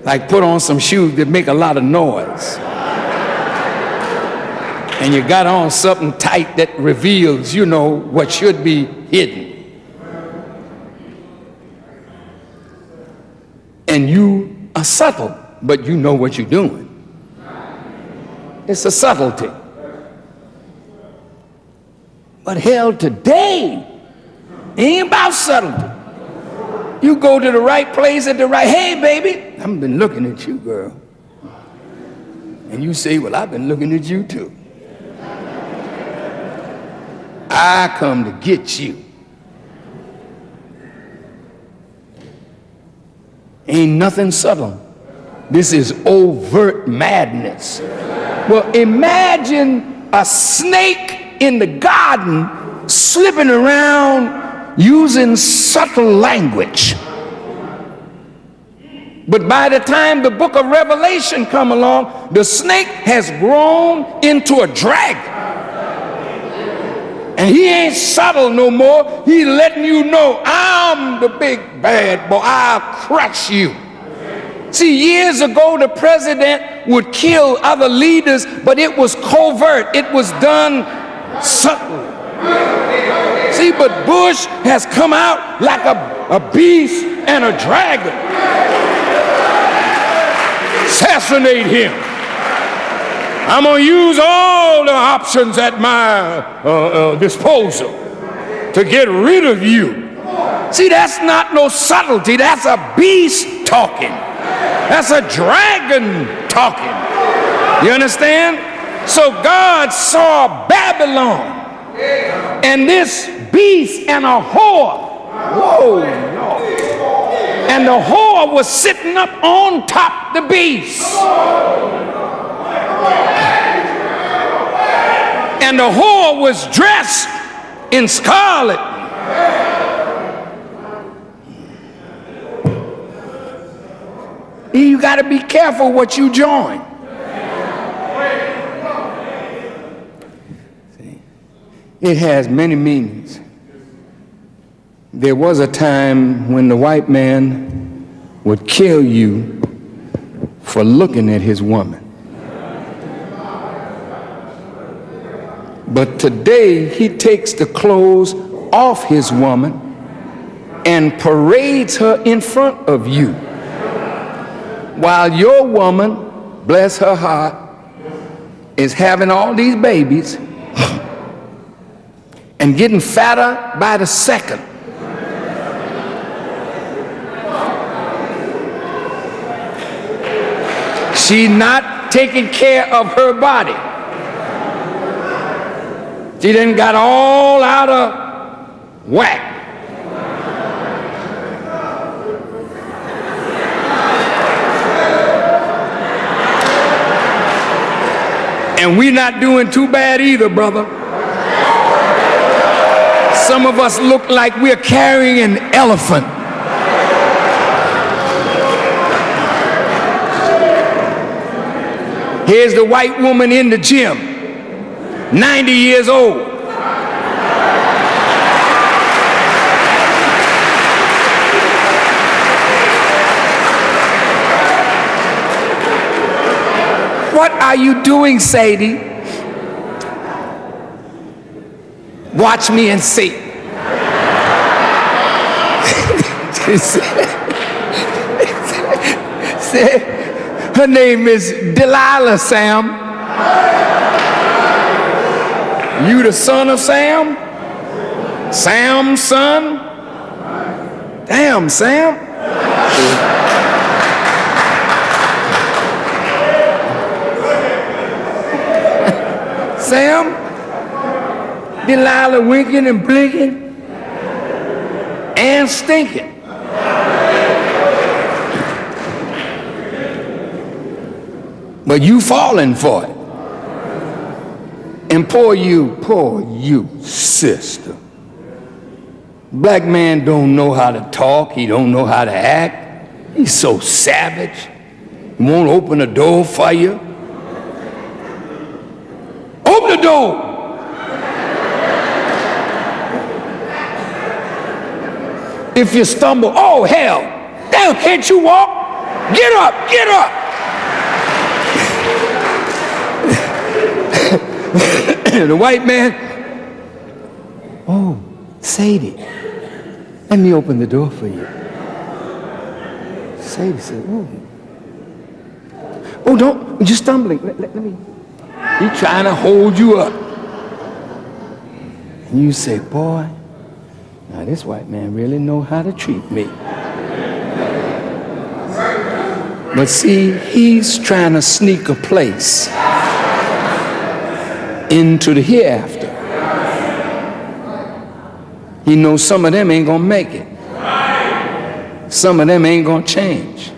Like put on some shoes that make a lot of noise. And you got on something tight that reveals, you know, what should be hidden. And you are subtle, but you know what you're doing. It's a subtlety. But hell, today ain't about subtlety. You go to the right place at the right, hey baby, I've been looking at you, girl. And you say, well, I've been looking at you too. I come to get you. Ain't nothing subtle. This is overt madness. Well, imagine a snake in the garden slipping around using subtle language. But by the time the book of Revelation come along, the snake has grown into a dragon. And he ain't subtle no more. He's letting you know, I'm the big bad boy. I'll crush you. See, years ago, the president would kill other leaders, but it was covert. It was done subtly. See, but Bush has come out like a beast and a dragon. Assassinate him. I'm going to use all the options at my disposal to get rid of you. See, that's not no subtlety. That's a beast talking. That's a dragon talking. You understand? So God saw Babylon and this beast and a whore. Whoa, Lord. And the whore was sitting up on top the beast. And the whore was dressed in scarlet. You got to be careful what you join. See, it has many meanings. There was a time when the white man would kill you for looking at his woman. But today he takes the clothes off his woman and parades her in front of you, while your woman, bless her heart, is having all these babies and getting fatter by the second. She's not taking care of her body. She done got all out of whack. And we're not doing too bad either, brother. Some of us look like we're carrying an elephant. Here's the white woman in the gym, 90 years old. What are you doing, Sadie? Watch me and see. Her name is Delilah, Sam. You the son of Sam? Sam's son? Damn, Sam. Sam, Delilah winking and blinking and stinking. But you falling for it. And poor you, sister. Black man don't know how to talk. He don't know how to act. He's so savage. He won't open the door for you. Open the door. If you stumble, oh hell, damn, can't you walk? Get up, get up. The white man, oh, Sadie, let me open the door for you. Sadie said, oh, don't, you're stumbling. Let me. He's trying to hold you up. And you say, boy, now this white man really know how to treat me. But see, he's trying to sneak a place into the hereafter. He knows some of them ain't gonna make it. Some of them ain't gonna change.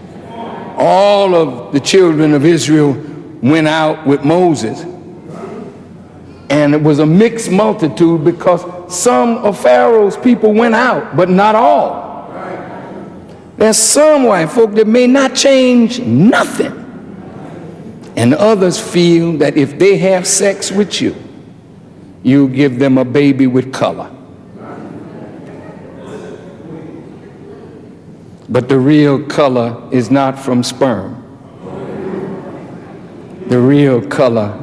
All of the children of Israel went out with Moses, and it was a mixed multitude because some of Pharaoh's people went out, but not all. There's some white folk that may not change nothing, and others feel that if they have sex with you, you give them a baby with color. But the real color is not from sperm. The real color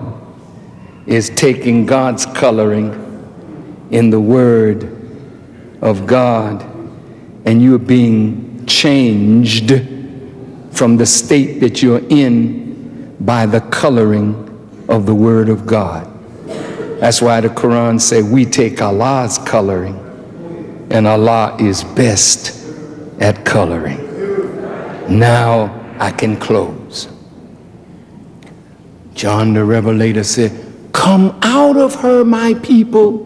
is taking God's coloring in the Word of God, and you're being changed from the state that you're in by the coloring of the Word of God. That's why the Quran says we take Allah's coloring, and Allah is best at coloring. Now I can close. John the Revelator said, come out of her, my people,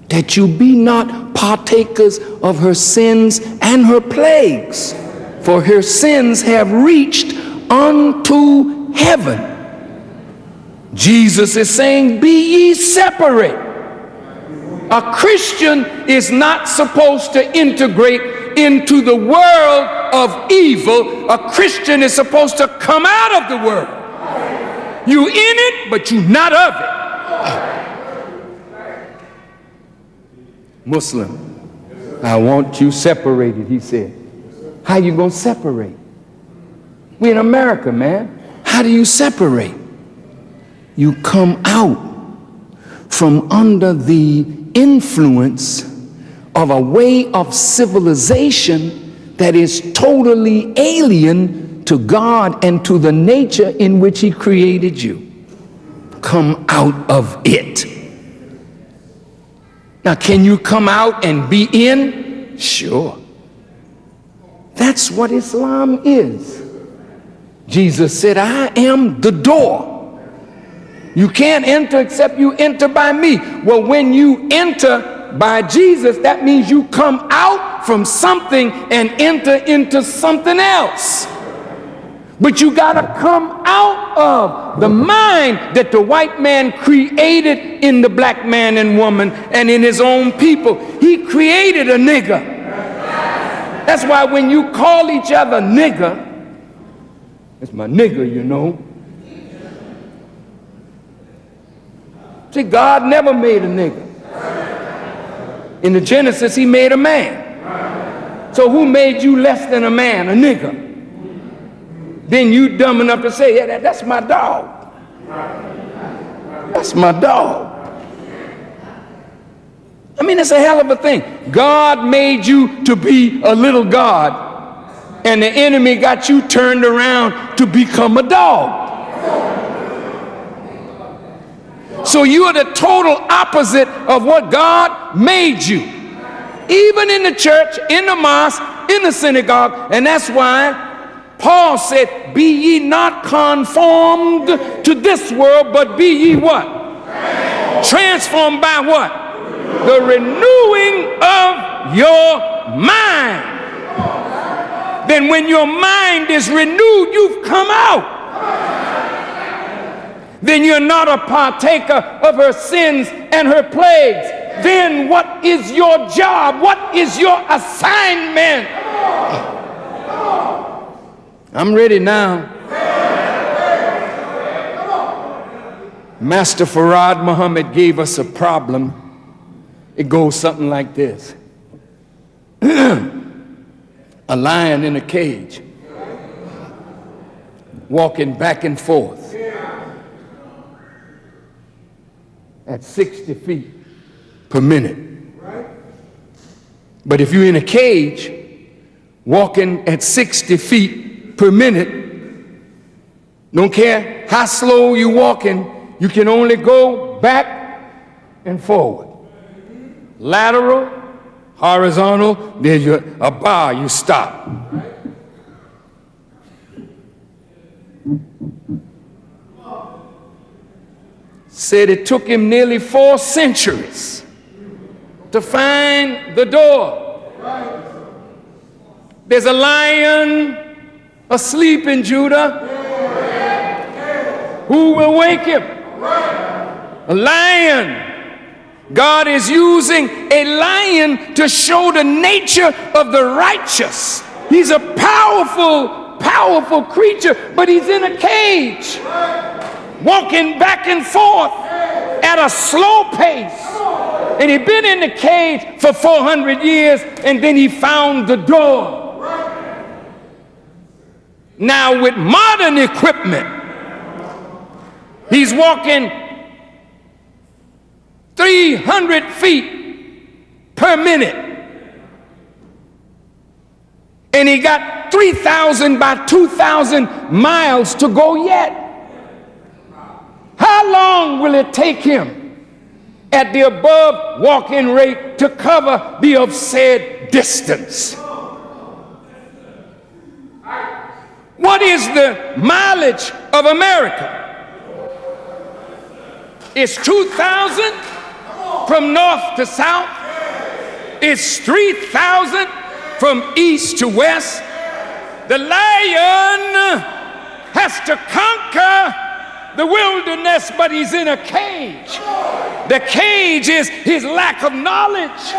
that you be not partakers of her sins and her plagues, for her sins have reached unto heaven. Jesus is saying, be ye separate. A Christian is not supposed to integrate into the world of evil. A Christian is supposed to come out of the world. You in it, but you not of it. Muslim, I want you separated, he said. How you gonna separate? We in America, man. How do you separate? You come out from under the influence of a way of civilization that is totally alien to God and to the nature in which he created you. Come out of it. Now, can you come out and be in? Sure. That's what Islam is. Jesus said, I am the door. You can't enter except you enter by me. Well, when you enter by Jesus, that means you come out from something and enter into something else. But you gotta come out of the mind that the white man created in the black man and woman and in his own people. He created a nigger. That's why when you call each other nigger, it's my nigger, you know. See, God never made a nigger. In the Genesis, he made a man. So who made you less than a man, a nigger? Then you dumb enough to say, yeah, that's my dog. That's my dog. I mean, it's a hell of a thing. God made you to be a little God, and the enemy got you turned around to become a dog. So you are the total opposite of what God made you. Even in the church, in the mosque, in the synagogue. And that's why Paul said, be ye not conformed to this world, but be ye what? Transformed by what? The renewing of your mind. Then when your mind is renewed, you've come out. Then you're not a partaker of her sins and her plagues. Then what is your job? What is your assignment? I'm ready now. Master Farad Muhammad gave us a problem. It goes something like this. A lion in a cage, walking back and forth at 60 feet per minute. But if you're in a cage, walking at 60 feet per minute, don't care how slow you're walking, you can only go back and forward. Lateral, horizontal, there's a bar, you stop. Said it took him nearly 4 centuries to find the door. There's a lion asleep in Judah. Who will wake him? A lion. God is using a lion to show the nature of the righteous. He's a powerful, powerful creature, but he's in a cage, walking back and forth at a slow pace. And he'd been in the cage for 400 years, and then he found the door. Now with modern equipment, he's walking 300 feet per minute. And he got 3,000 by 2,000 miles to go yet. How long will it take him at the above walking rate to cover the said distance? What is the mileage of America? It's 2,000 from north to south. It's 3,000 from east to west. The lion has to conquer the wilderness, but he's in a cage. The cage is his lack of knowledge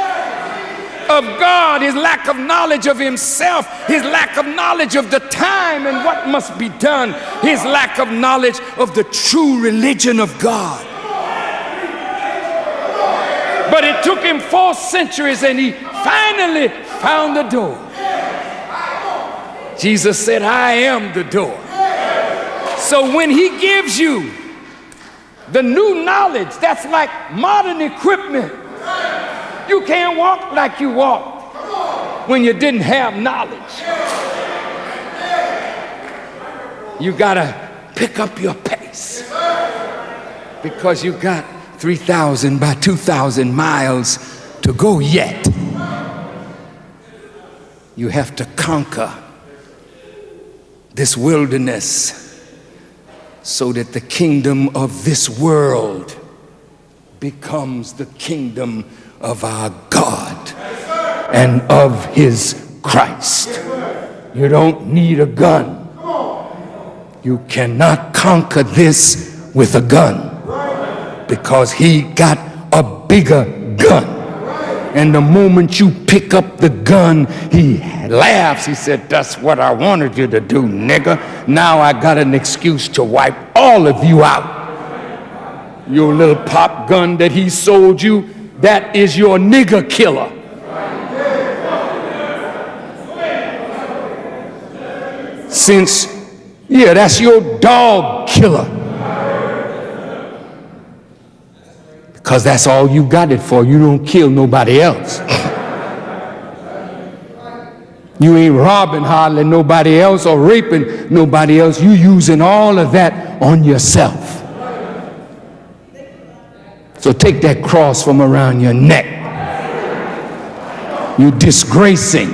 of God, his lack of knowledge of himself, his lack of knowledge of the time and what must be done, his lack of knowledge of the true religion of God. But it took him 4 centuries, and he finally found the door. Jesus said, I am the door. So when he gives you the new knowledge, that's like modern equipment. You can't walk like you walked when you didn't have knowledge. You gotta pick up your pace because you got 3,000 by 2,000 miles to go yet. You have to conquer this wilderness so that the kingdom of this world becomes the kingdom of our God and of his Christ. You don't need a gun. You cannot conquer this with a gun because he got a bigger gun. And the moment you pick up the gun, he laughs. He said, that's what I wanted you to do, nigga. Now I got an excuse to wipe all of you out. Your little pop gun that he sold you, that is your nigger killer. Since, yeah, that's your dog killer. Because that's all you got it for. You don't kill nobody else. You ain't robbing hardly nobody else or raping nobody else. You using all of that on yourself. So take that cross from around your neck. You're disgracing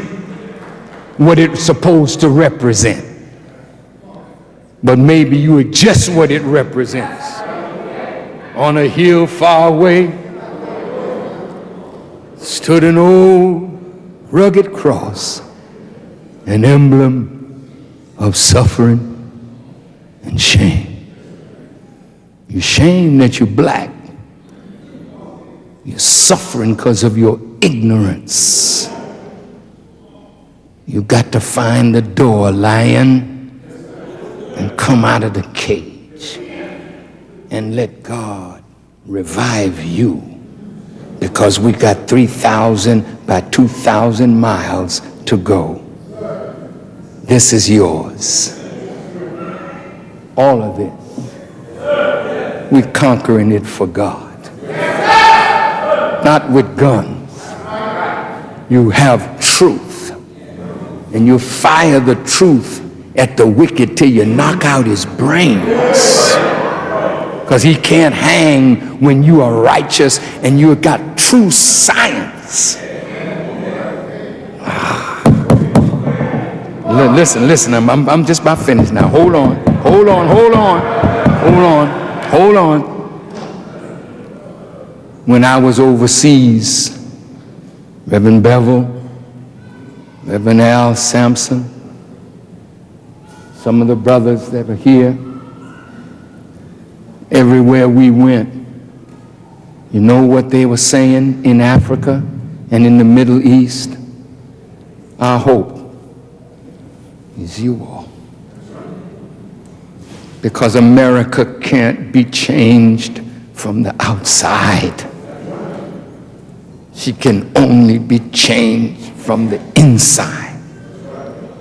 what it's supposed to represent. But maybe you are just what it represents. On a hill far away stood an old rugged cross, an emblem of suffering and shame. You're ashamed that you're black. You're suffering because of your ignorance. You got to find the door, lion, and come out of the cage and let God revive you, because we got 3,000 by 2,000 miles to go. This is yours. All of this. We're conquering it for God. Not with guns. You have truth. And you fire the truth at the wicked till you knock out his brains. Because he can't hang when you are righteous and you got true science. Listen, I'm just about finished now. Hold on. When I was overseas, Reverend Bevel, Reverend Al Sampson, some of the brothers that are here, everywhere we went, you know what they were saying in Africa and in the Middle East? Our hope is you all. Because America can't be changed from the outside. She can only be changed from the inside.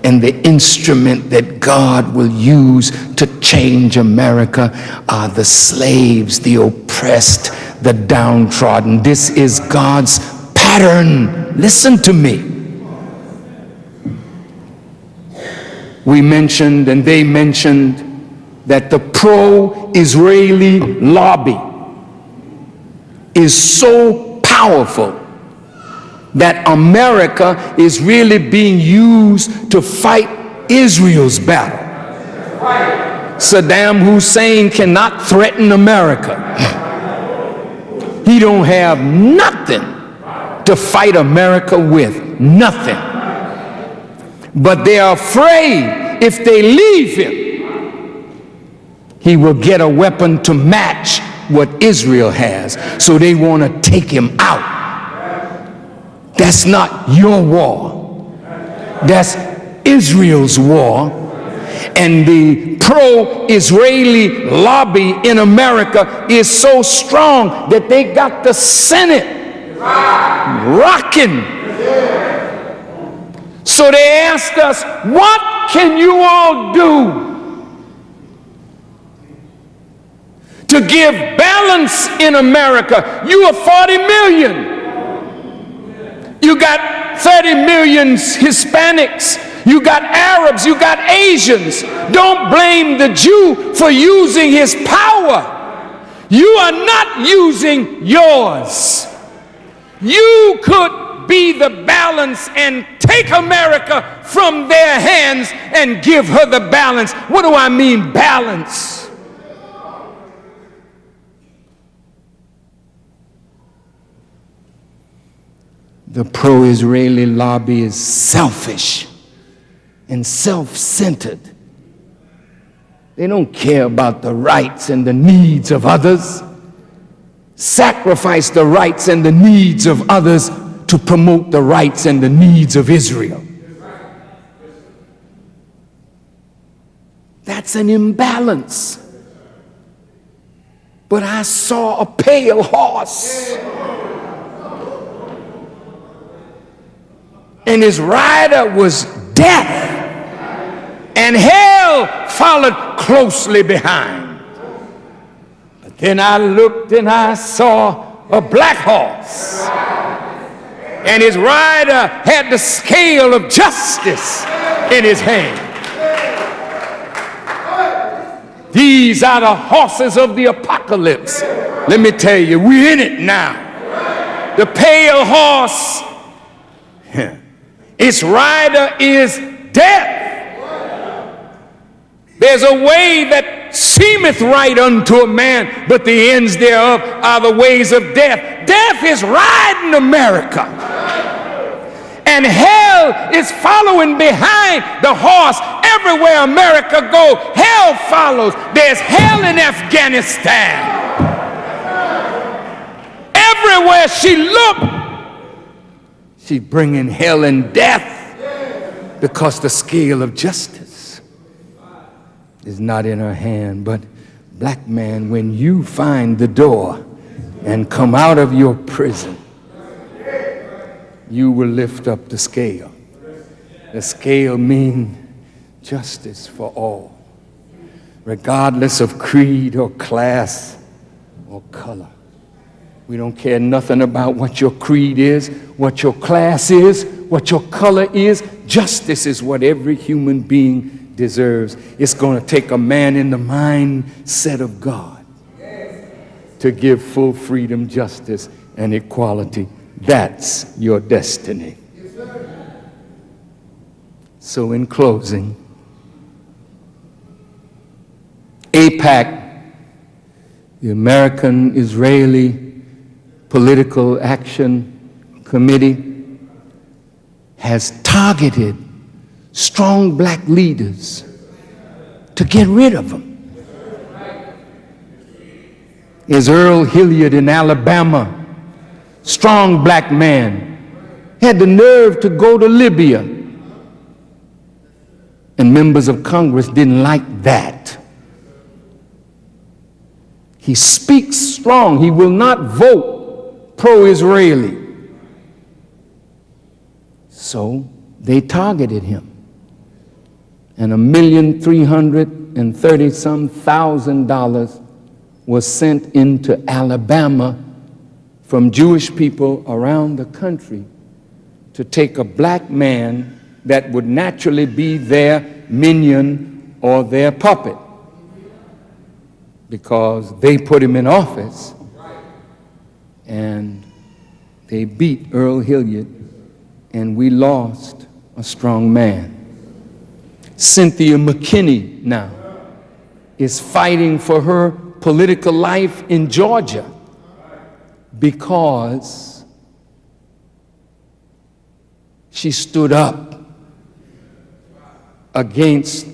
And the instrument that God will use to change America are the slaves, the oppressed, the downtrodden. This is God's pattern. Listen to me. We mentioned and they mentioned that the pro-Israeli lobby is so powerful that America is really being used to fight Israel's battle. Saddam Hussein cannot threaten America. He don't have nothing to fight America with, nothing. But they are afraid if they leave him, he will get a weapon to match what Israel has. So they want to take him out. That's not your war. That's Israel's war. And the pro-Israeli lobby in America is so strong that they got the Senate rocking. So they asked us, what can you all do to give balance in America? You are 40 million. You got 30 million Hispanics. You got Arabs. You got Asians. Don't blame the Jew for using his power. You are not using yours. You could be the balance and take America from their hands and give her the balance. What do I mean, balance? The pro-Israeli lobby is selfish and self-centered. They don't care about the rights and the needs of others. Sacrifice the rights and the needs of others to promote the rights and the needs of Israel. That's an imbalance. but I saw a pale horse, and his rider was death, and hell followed closely behind. But then I looked and I saw a black horse, and his rider had the scale of justice in his hand. These are the horses of the apocalypse. Let me tell you, we're in it now. The pale horse, its rider is death. There's a way that seemeth right unto a man, but the ends thereof are the ways of death. Death is riding America, and hell is following behind the horse. Everywhere America goes, hell follows. There's hell in Afghanistan. Everywhere she looks, she's bringing hell and death, because the scale of justice is not in her hand. But black man, when you find the door and come out of your prison, you will lift up the scale. The scale means justice for all, regardless of creed or class or color. We don't care nothing about what your creed is, what your class is, what your color is. Justice is what every human being deserves. It's going to take a man in the mindset of God to give full freedom, justice, and equality. That's your destiny. So in closing, AIPAC, the American Israeli Political Action Committee, has targeted strong black leaders to get rid of them. Is Earl Hilliard in Alabama, strong black man, had the nerve to go to Libya, and members of Congress didn't like that. He speaks strong. He will not vote pro-Israeli. So they targeted him. And $1,330,000 was sent into Alabama from Jewish people around the country to take a black man that would naturally be their minion or their puppet, because they put him in office and they beat Earl Hilliard, and we lost a strong man. Cynthia McKinney now is fighting for her political life in Georgia because she stood up against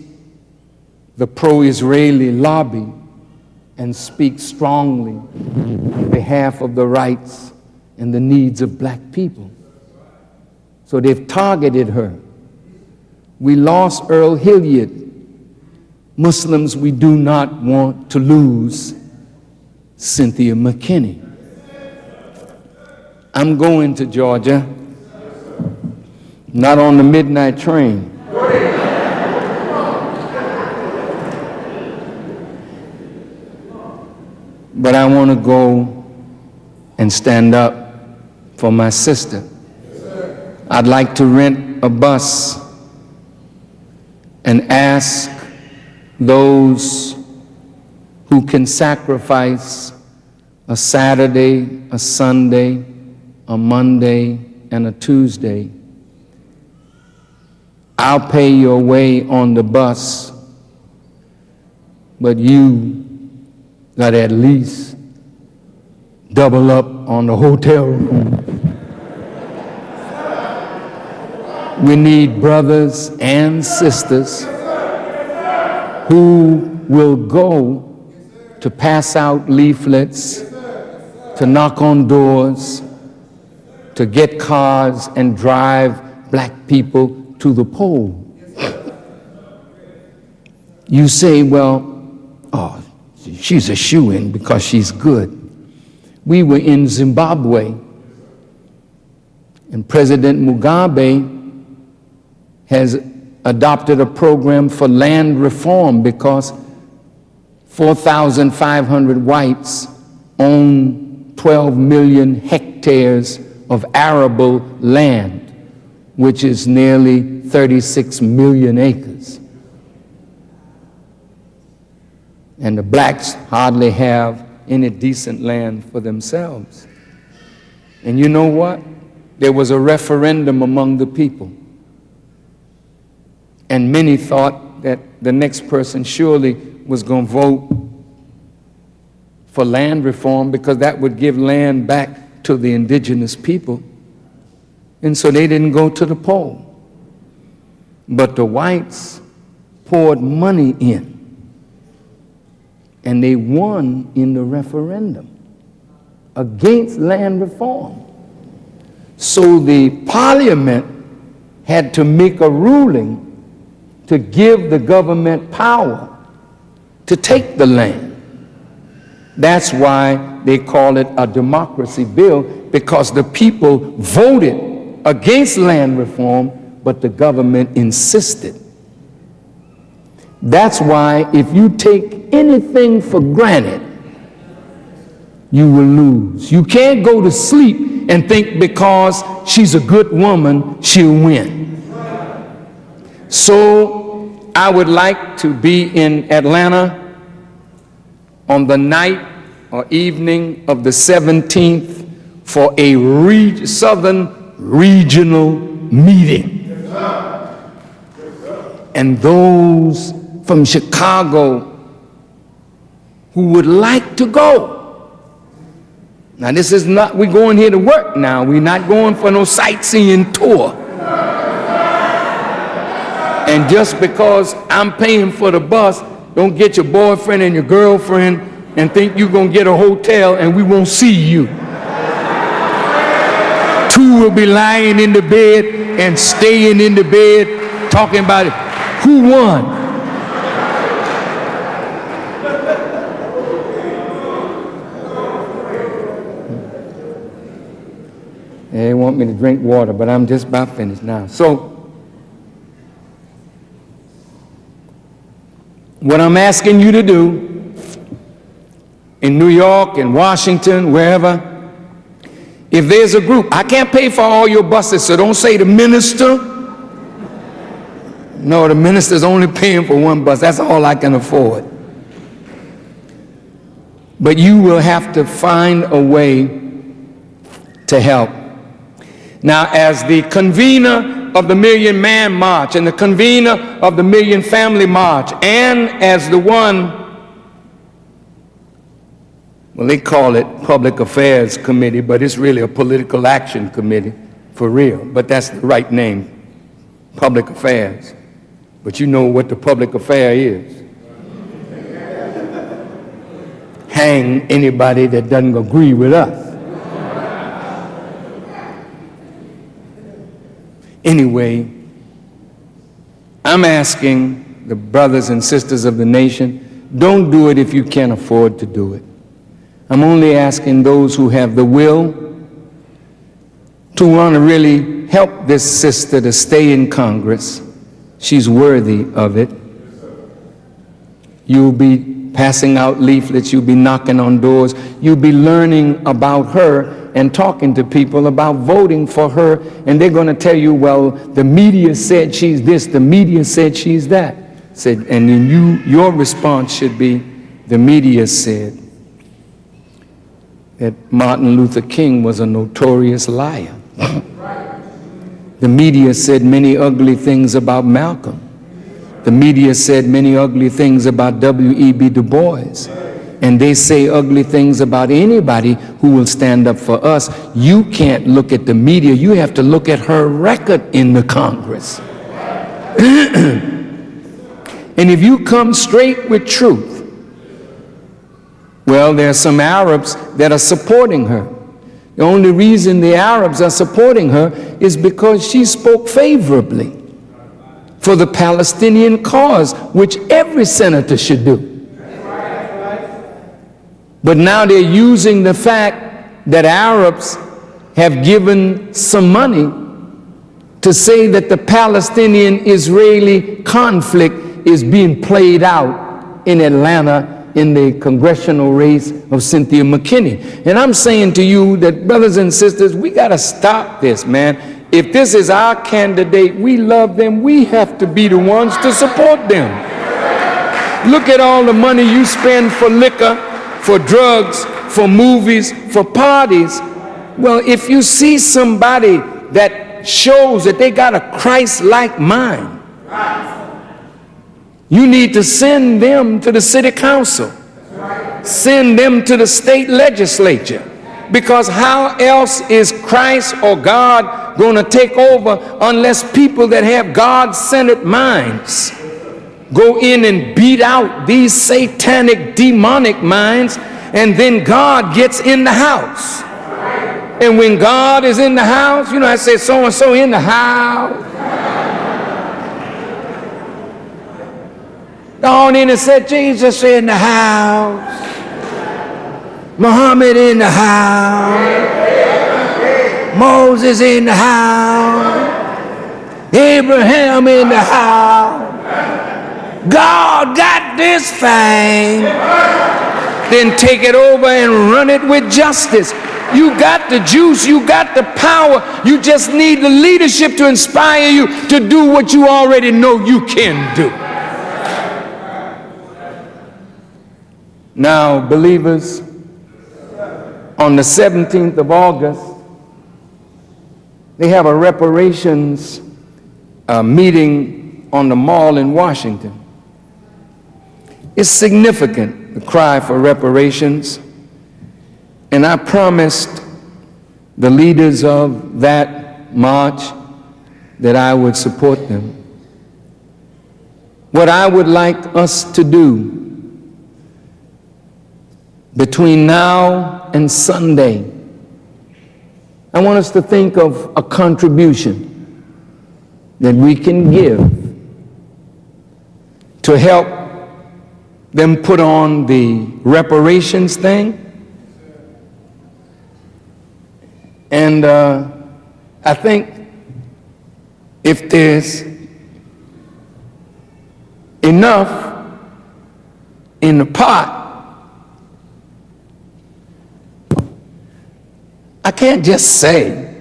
the pro-Israeli lobby and speaks strongly on behalf of the rights and the needs of black people. So they've targeted her. We lost Earl Hilliard. Muslims, we do not want to lose Cynthia McKinney. I'm going to Georgia, not on the midnight train. But I want to go and stand up for my sister. I'd like to rent a bus and ask those who can sacrifice a Saturday, a Sunday, a Monday, and a Tuesday. I'll pay your way on the bus, but you got to at least double up on the hotel room. We need brothers and sisters who will go to pass out leaflets, to knock on doors, to get cars and drive black people to the poll. You say, well, oh, she's a shoo-in because she's good. We were in Zimbabwe, and President Mugabe has adopted a program for land reform because 4,500 whites own 12 million hectares of arable land, which is nearly 36 million acres. And the blacks hardly have any decent land for themselves. And you know what? There was a referendum among the people. And many thought that the next person surely was going to vote for land reform because that would give land back to the indigenous people. And so they didn't go to the poll. But the whites poured money in. And they won in the referendum against land reform. So the parliament had to make a ruling to give the government power to take the land. That's why they call it a democracy bill, because the people voted against land reform, but the government insisted. That's why if you take anything for granted, you will lose. You can't go to sleep and think because she's a good woman, she'll win. So I would like to be in Atlanta on the night or evening of the 17th for a Southern regional meeting. And those from Chicago who would like to go. Now this is not, we're going here to work now. We're not going for no sightseeing tour. And just because I'm paying for the bus, don't get your boyfriend and your girlfriend and think you're going to get a hotel and we won't see you. Two will be lying in the bed and staying in the bed talking about it. Who won? They want me to drink water, but I'm just about finished now. So, what I'm asking you to do in New York, in Washington, wherever, if there's a group, I can't pay for all your buses, so don't say the minister. No, the minister's only paying for one bus. That's all I can afford. But you will have to find a way to help. Now, as the convener of the Million Man March and the convener of the Million Family March, and as the one, well, they call it Public Affairs Committee, but it's really a political action committee for real, but that's the right name, Public Affairs. But you know what the public affair is. Hang anybody that doesn't agree with us. Anyway, I'm asking the brothers and sisters of the nation, don't do it if you can't afford to do it. I'm only asking those who have the will to want to really help this sister to stay in Congress. She's worthy of it. You'll be passing out leaflets, you'll be knocking on doors, you'll be learning about her and talking to people about voting for her, and they're going to tell you, well, the media said she's this, the media said she's that. And then your response should be, the media said that Martin Luther King was a notorious liar. The media said many ugly things about Malcolm. The media said many ugly things about W.E.B. Du Bois. And they say ugly things about anybody who will stand up for us. You can't look at the media. You have to look at her record in the Congress. And if you come straight with truth, well, there are some Arabs that are supporting her. The only reason the Arabs are supporting her is because she spoke favorably for the Palestinian cause, which every senator should do. But now they're using the fact that Arabs have given some money to say that the Palestinian-Israeli conflict is being played out in Atlanta in the congressional race of Cynthia McKinney. And I'm saying to you that, brothers and sisters, we got to stop this, man. If this is our candidate, we love them, we have to be the ones to support them. Look at all the money you spend for liquor, for drugs, for movies, for parties. Well, if you see somebody that shows that they got a Christ-like mind, you need to send them to the city council, send them to the state legislature, because how else is Christ or God going to take over unless people that have God-centered minds go in and beat out these satanic, demonic minds, and then God gets in the house. And when God is in the house, you know, I say so-and-so in the house. Go on in and said, Jesus in the house. Muhammad in the house. Moses in the house. Abraham in the house. God got this thing. Then take it over and run it with justice. You got the juice, you got the power. You just need the leadership to inspire you to do what you already know you can do. Now, believers, on the 17th of August, they have a reparations meeting on the Mall in Washington. It's significant, the cry for reparations, and I promised the leaders of that march that I would support them. What I would like us to do between now and Sunday, I want us to think of a contribution that we can give to help them put on the reparations thing. And I think if there's enough in the pot, I can't just say,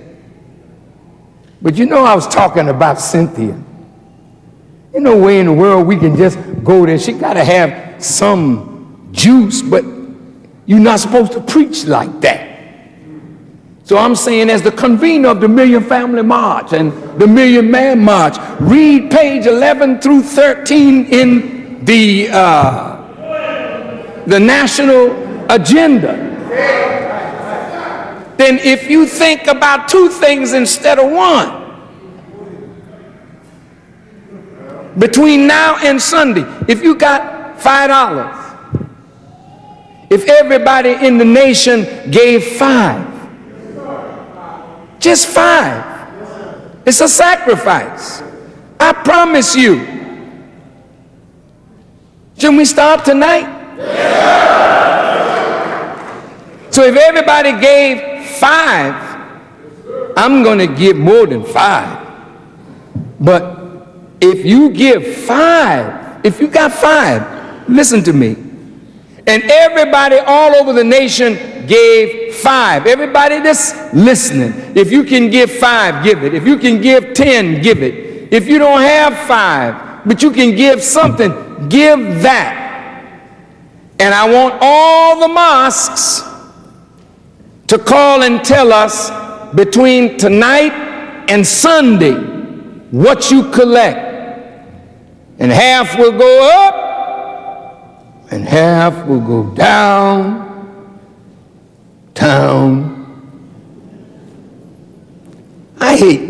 but you know I was talking about Cynthia. You know, way in the world we can just go there. She got to have some juice, but you're not supposed to preach like that. So I'm saying, as the convener of the Million Family March and the Million Man March, read page 11 through 13 in the national agenda. Then if you think about two things instead of one, between now and Sunday, if you got $5, if everybody in the nation gave $5, just $5, it's a sacrifice. I promise you. Shouldn't we start tonight? So if everybody gave $5, I'm going to give more than $5. But if you give $5, if you got $5, listen to me, and everybody all over the nation gave $5, everybody that's listening, if you can give $5, give it. If you can give 10, give it. If you don't have $5, but you can give something, give that. And I want all the mosques to call and tell us between tonight and Sunday what you collect. And half will go up and half will go down. I hate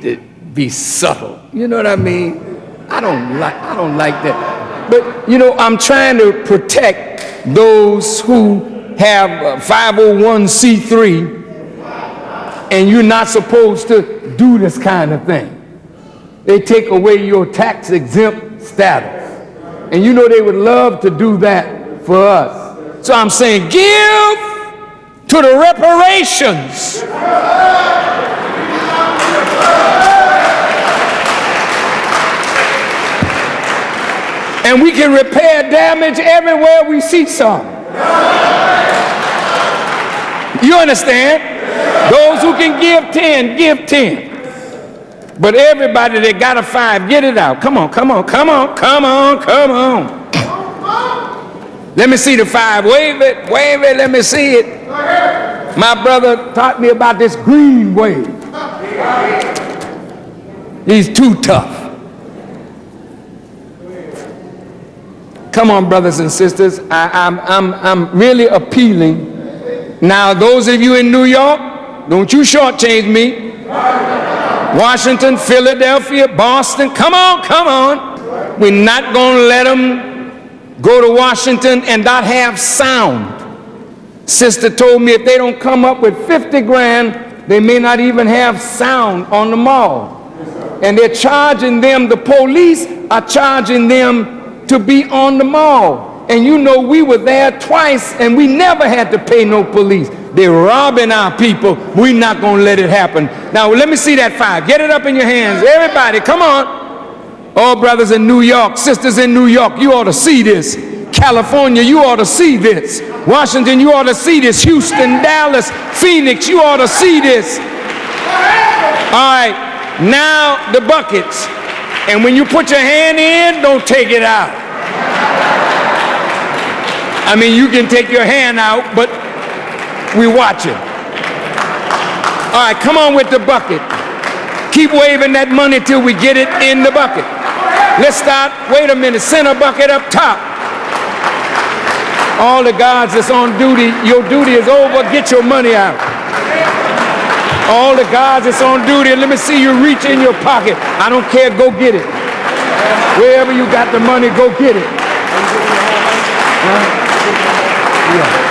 to be subtle. You know what I mean? I don't like that. But you know, I'm trying to protect those who have 501c3, and you're not supposed to do this kind of thing. They take away your tax exempt status. And you know they would love to do that for us. So I'm saying, give to the reparations. And we can repair damage everywhere we see some. You understand? Those who can give 10, give 10. But everybody that got a 5, get it out. Come on, come on, come on, come on, come on. Let me see the 5. Wave it, let me see it. My brother taught me about this green wave. He's too tough. Come on, brothers and sisters. I'm really appealing. Now, those of you in New York, don't you shortchange me. Washington, Philadelphia, Boston, come on, come on. We're not going to let them go to Washington and not have sound. Sister told me if they don't come up with 50 grand, they may not even have sound on the mall. And they're charging them, the police are charging them to be on the mall. And you know, we were there twice and we never had to pay no police. They're robbing our people. We're not going to let it happen. Now, let me see that 5. Get it up in your hands. Everybody, come on. All brothers in New York, sisters in New York, you ought to see this. California, you ought to see this. Washington, you ought to see this. Houston, Dallas, Phoenix, you ought to see this. All right, now the buckets. And when you put your hand in, don't take it out. I mean, you can take your hand out, but we watching. All right, come on with the bucket. Keep waving that money till we get it in the bucket. Let's start. Wait a minute. Send a bucket up top. All the guards that's on duty, your duty is over. Get your money out. All the guards that's on duty, let me see you reach in your pocket. I don't care. Go get it. Wherever you got the money, go get it. Yeah.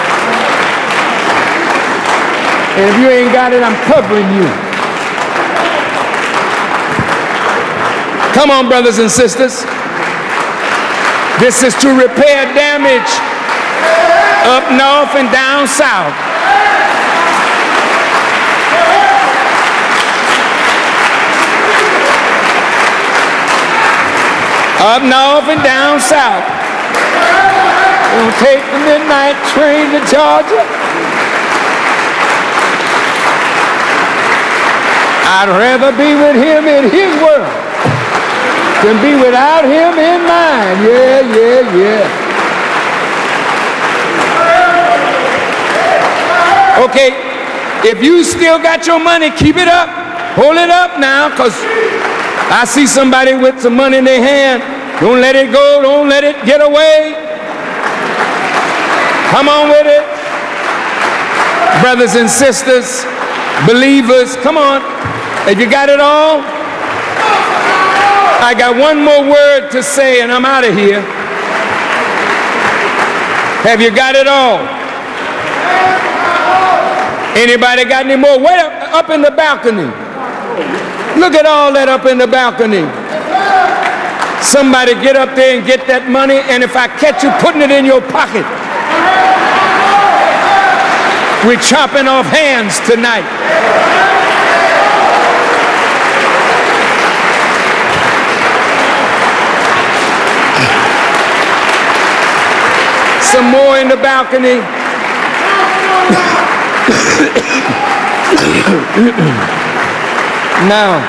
And if you ain't got it, I'm covering you. Come on, brothers and sisters. This is to repair damage up north and down south. Up north and down south. We'll take the midnight train to Georgia. I'd rather be with him in his world than be without him in mine. Yeah, yeah, yeah. Okay, if you still got your money, keep it up. Hold it up now, because I see somebody with some money in their hand. Don't let it go. Don't let it get away. Come on with it. Brothers and sisters, believers, come on. Have you got it all? I got one more word to say and I'm out of here. Have you got it all? Anybody got any more? Way up in the balcony. Look at all that up in the balcony. Somebody get up there and get that money, and if I catch you putting it in your pocket, we're chopping off hands tonight. Some more in the balcony. Now,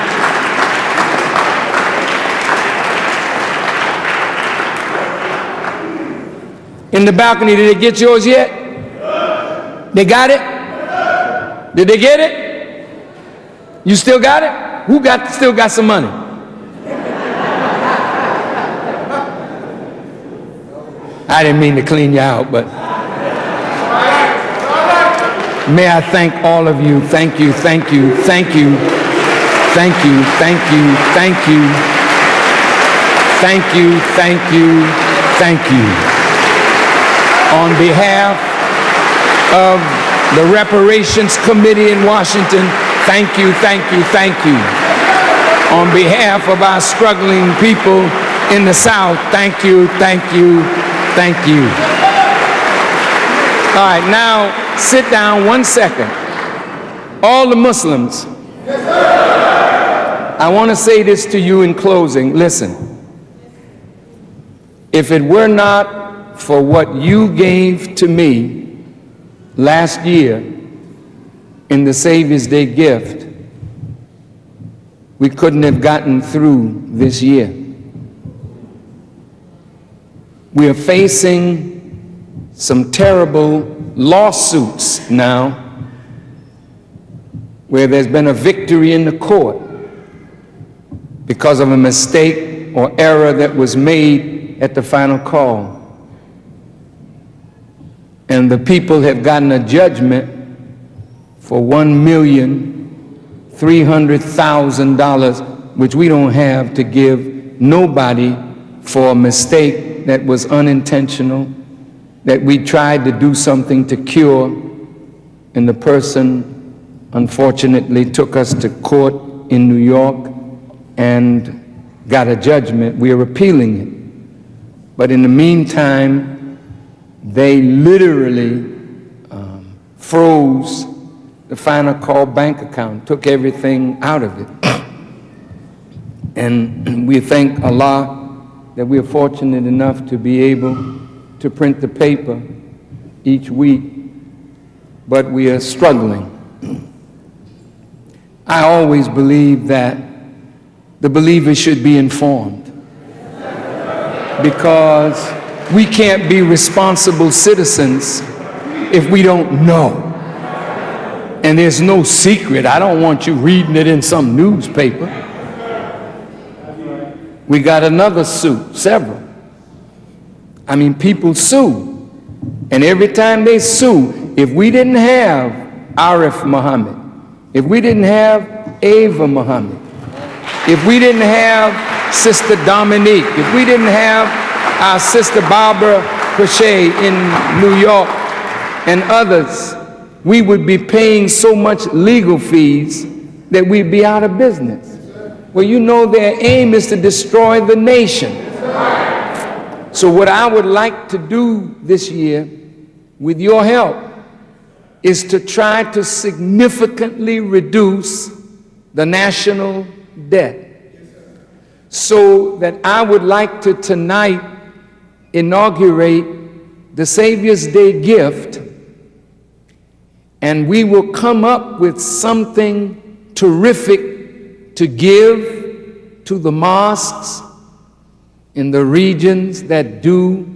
in the balcony, did they get yours yet? They got it? Did they get it? You still got it? Who still got some money? I didn't mean to clean you out, but may I thank all of you. Thank you, thank you, thank you, thank you, thank you, thank you, thank you, thank you, thank you. On behalf of the Reparations Committee in Washington, thank you, thank you, thank you. On behalf of our struggling people in the South, thank you, thank you, thank you. All right, now sit down 1 second. All the Muslims, I want to say this to you in closing. Listen, if it were not for what you gave to me last year in the Savior's Day gift, we couldn't have gotten through this year. We are facing some terrible lawsuits now where there's been a victory in the court because of a mistake or error that was made at the final call. And the people have gotten a judgment for $1,300,000, which we don't have to give nobody for a mistake that was unintentional, that we tried to do something to cure, and the person unfortunately took us to court in New York and got a judgment. We are appealing it. But in the meantime, they literally froze the final call bank account, took everything out of it. And we thank Allah that we are fortunate enough to be able to print the paper each week, but we are struggling. I always believe that the believer should be informed, because we can't be responsible citizens if we don't know. And there's no secret. I don't want you reading it in some newspaper. We got another suit, several. I mean, people sue. And every time they sue, if we didn't have Arif Muhammad, if we didn't have Ava Muhammad, if we didn't have Sister Dominique, if we didn't have our Sister Barbara Crochet in New York and others, we would be paying so much legal fees that we'd be out of business. Well, you know their aim is to destroy the nation. So what I would like to do this year, with your help, is to try to significantly reduce the national debt. So that I would like to tonight inaugurate the Savior's Day gift, and we will come up with something terrific to give to the mosques in the regions that do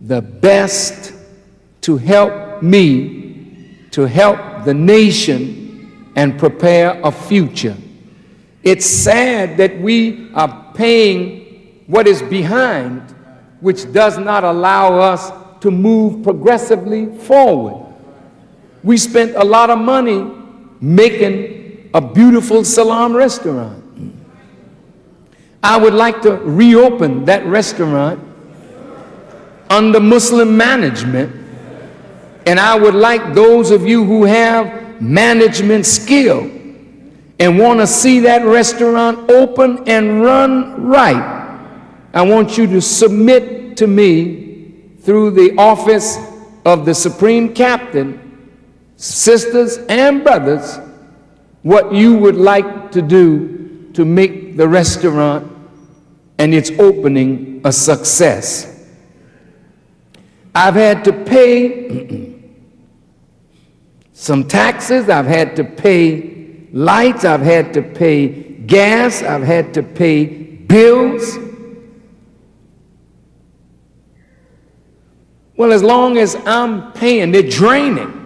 the best to help me, to help the nation, and prepare a future. It's sad that we are paying what is behind, which does not allow us to move progressively forward. We spent a lot of money making a beautiful Salam restaurant. I would like to reopen that restaurant under Muslim management, and I would like those of you who have management skill and want to see that restaurant open and run right, I want you to submit to me through the office of the Supreme Captain, sisters and brothers, what you would like to do to make the restaurant and its opening a success. I've had to pay some taxes, I've had to pay lights, I've had to pay gas, I've had to pay bills. Well, as long as I'm paying, they're draining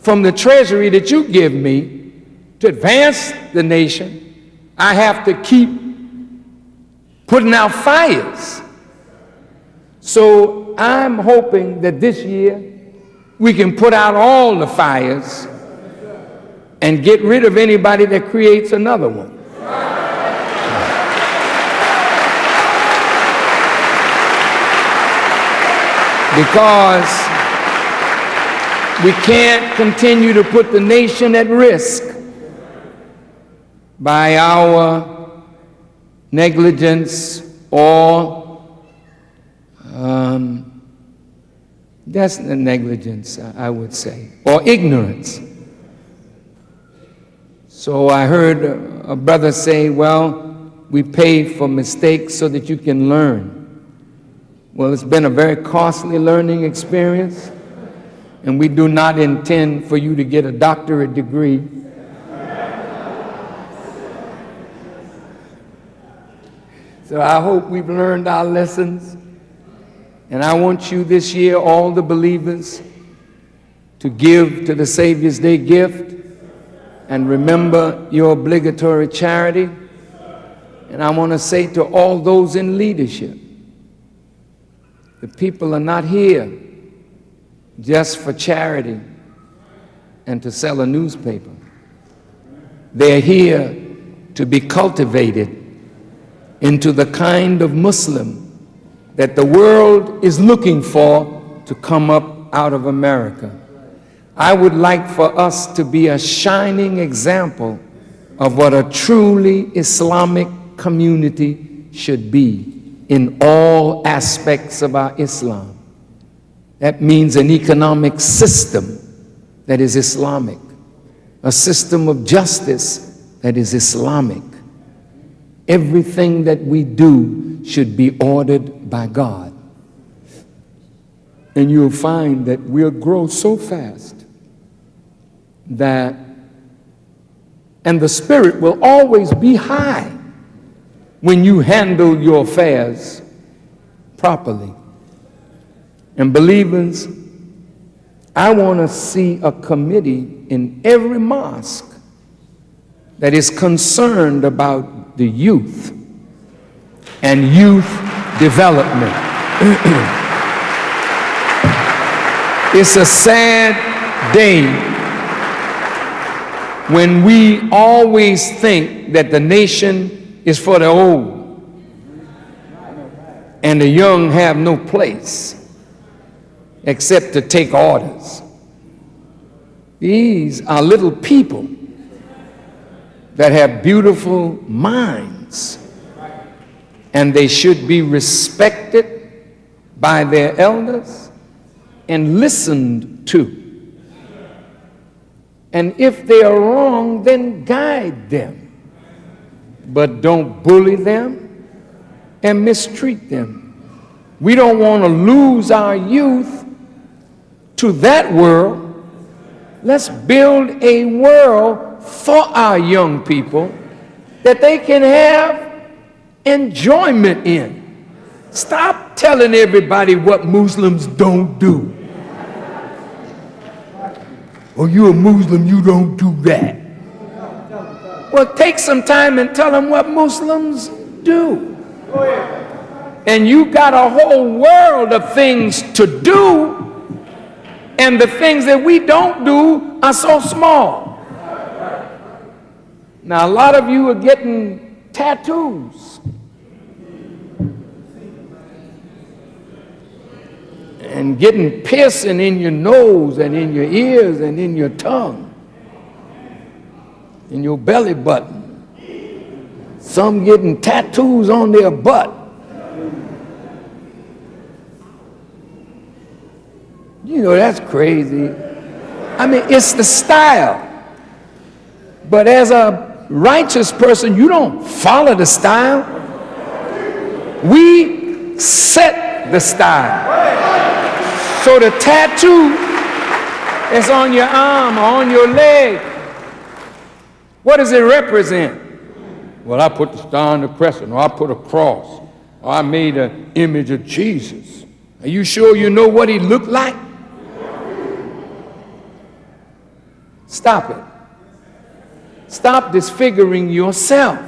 from the treasury that you give me to advance the nation. I have to keep putting out fires. So I'm hoping that this year we can put out all the fires and get rid of anybody that creates another one. Because we can't continue to put the nation at risk by our negligence or That's the negligence, I would say, or ignorance. So I heard a brother say, well, we pay for mistakes so that you can learn. Well, it's been a very costly learning experience, and we do not intend for you to get a doctorate degree. So I hope we've learned our lessons. And I want you this year, all the believers, to give to the Savior's Day gift and remember your obligatory charity. And I want to say to all those in leadership, the people are not here just for charity and to sell a newspaper. They're here to be cultivated into the kind of Muslim that the world is looking for to come up out of America. I would like for us to be a shining example of what a truly Islamic community should be in all aspects of our Islam. That means an economic system that is Islamic, a system of justice that is Islamic. Everything that we do should be ordered by God. And you'll find that we'll grow so fast that, and the spirit will always be high when you handle your affairs properly. And believers, I want to see a committee in every mosque that is concerned about the youth and youth development. It's a sad day when we always think that the nation is for the old and the young have no place except to take orders. These are little people that have beautiful minds, and they should be respected by their elders and listened to. And if they are wrong, then guide them, but don't bully them and mistreat them. We don't want to lose our youth to that world. Let's build a world for our young people that they can have enjoyment in. Stop telling everybody what Muslims don't do. Oh, you're a Muslim, you don't do that. Well, take some time and tell them what Muslims do. And you got a whole world of things to do, and the things that we don't do are so small. Now, a lot of you are getting tattoos. And getting piercing in your nose and in your ears and in your tongue, in your belly button. Some getting tattoos on their butt. You know, that's crazy. I mean, it's the style. But as a righteous person, you don't follow the style. We set the style. So the tattoo that's on your arm or on your leg, what does it represent? Well, I put the star and the crescent, or I put a cross, or I made an image of Jesus. Are you sure you know what he looked like? Stop it. Stop disfiguring yourself,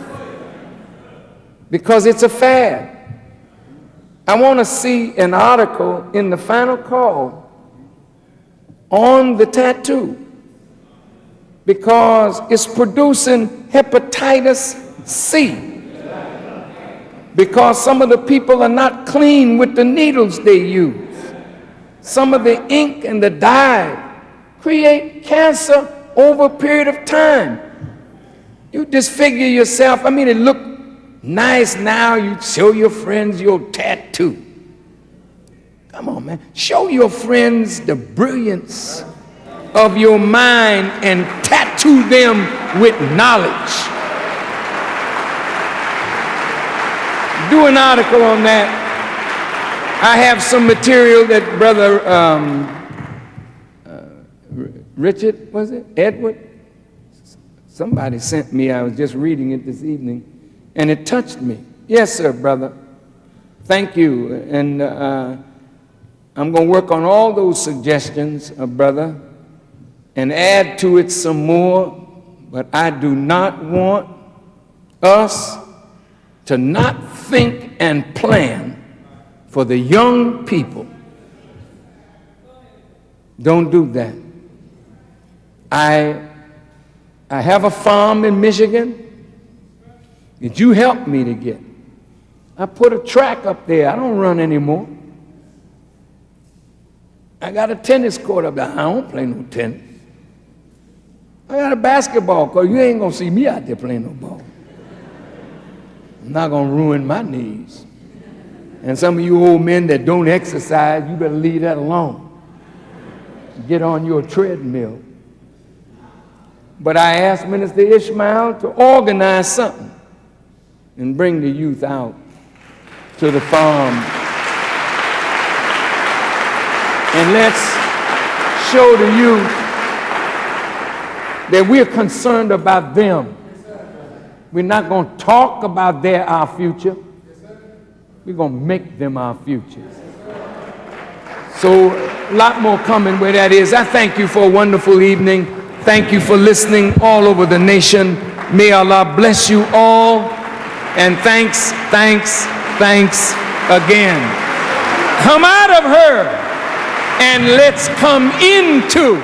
because it's a fad. I want to see an article in the Final Call on the tattoo, because it's producing hepatitis C, because some of the people are not clean with the needles they use. Some of the ink and the dye create cancer over a period of time. You disfigure yourself. I mean, it looked nice now. You show your friends your tattoo. Come on, man. Show your friends the brilliance of your mind and tattoo them with knowledge. Do an article on that. I have some material that Brother Richard, was it? Edward? Somebody sent me. I was just reading it this evening, and it touched me. Yes, sir, brother. Thank you. And I'm going to work on all those suggestions, brother, and add to it some more. But I do not want us to not think and plan for the young people. Don't do that. I have a farm in Michigan that you helped me to get. I put a track up there. I don't run anymore. I got a tennis court up there. I don't play no tennis. I got a basketball court. You ain't gonna see me out there playing no ball. I'm not gonna ruin my knees. And some of you old men that don't exercise, you better leave that alone. Get on your treadmill. But I asked Minister Ishmael to organize something and bring the youth out to the farm. And let's show the youth that we're concerned about them. We're not going to talk about our future. We're going to make them our future. So a lot more coming where that is. I thank you for a wonderful evening. Thank you for listening all over the nation. May Allah bless you all. And thanks again. Come out of her and let's come into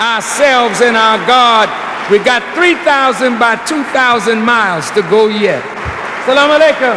ourselves and our God. We got 3,000 by 2,000 miles to go yet. Assalamu alaikum.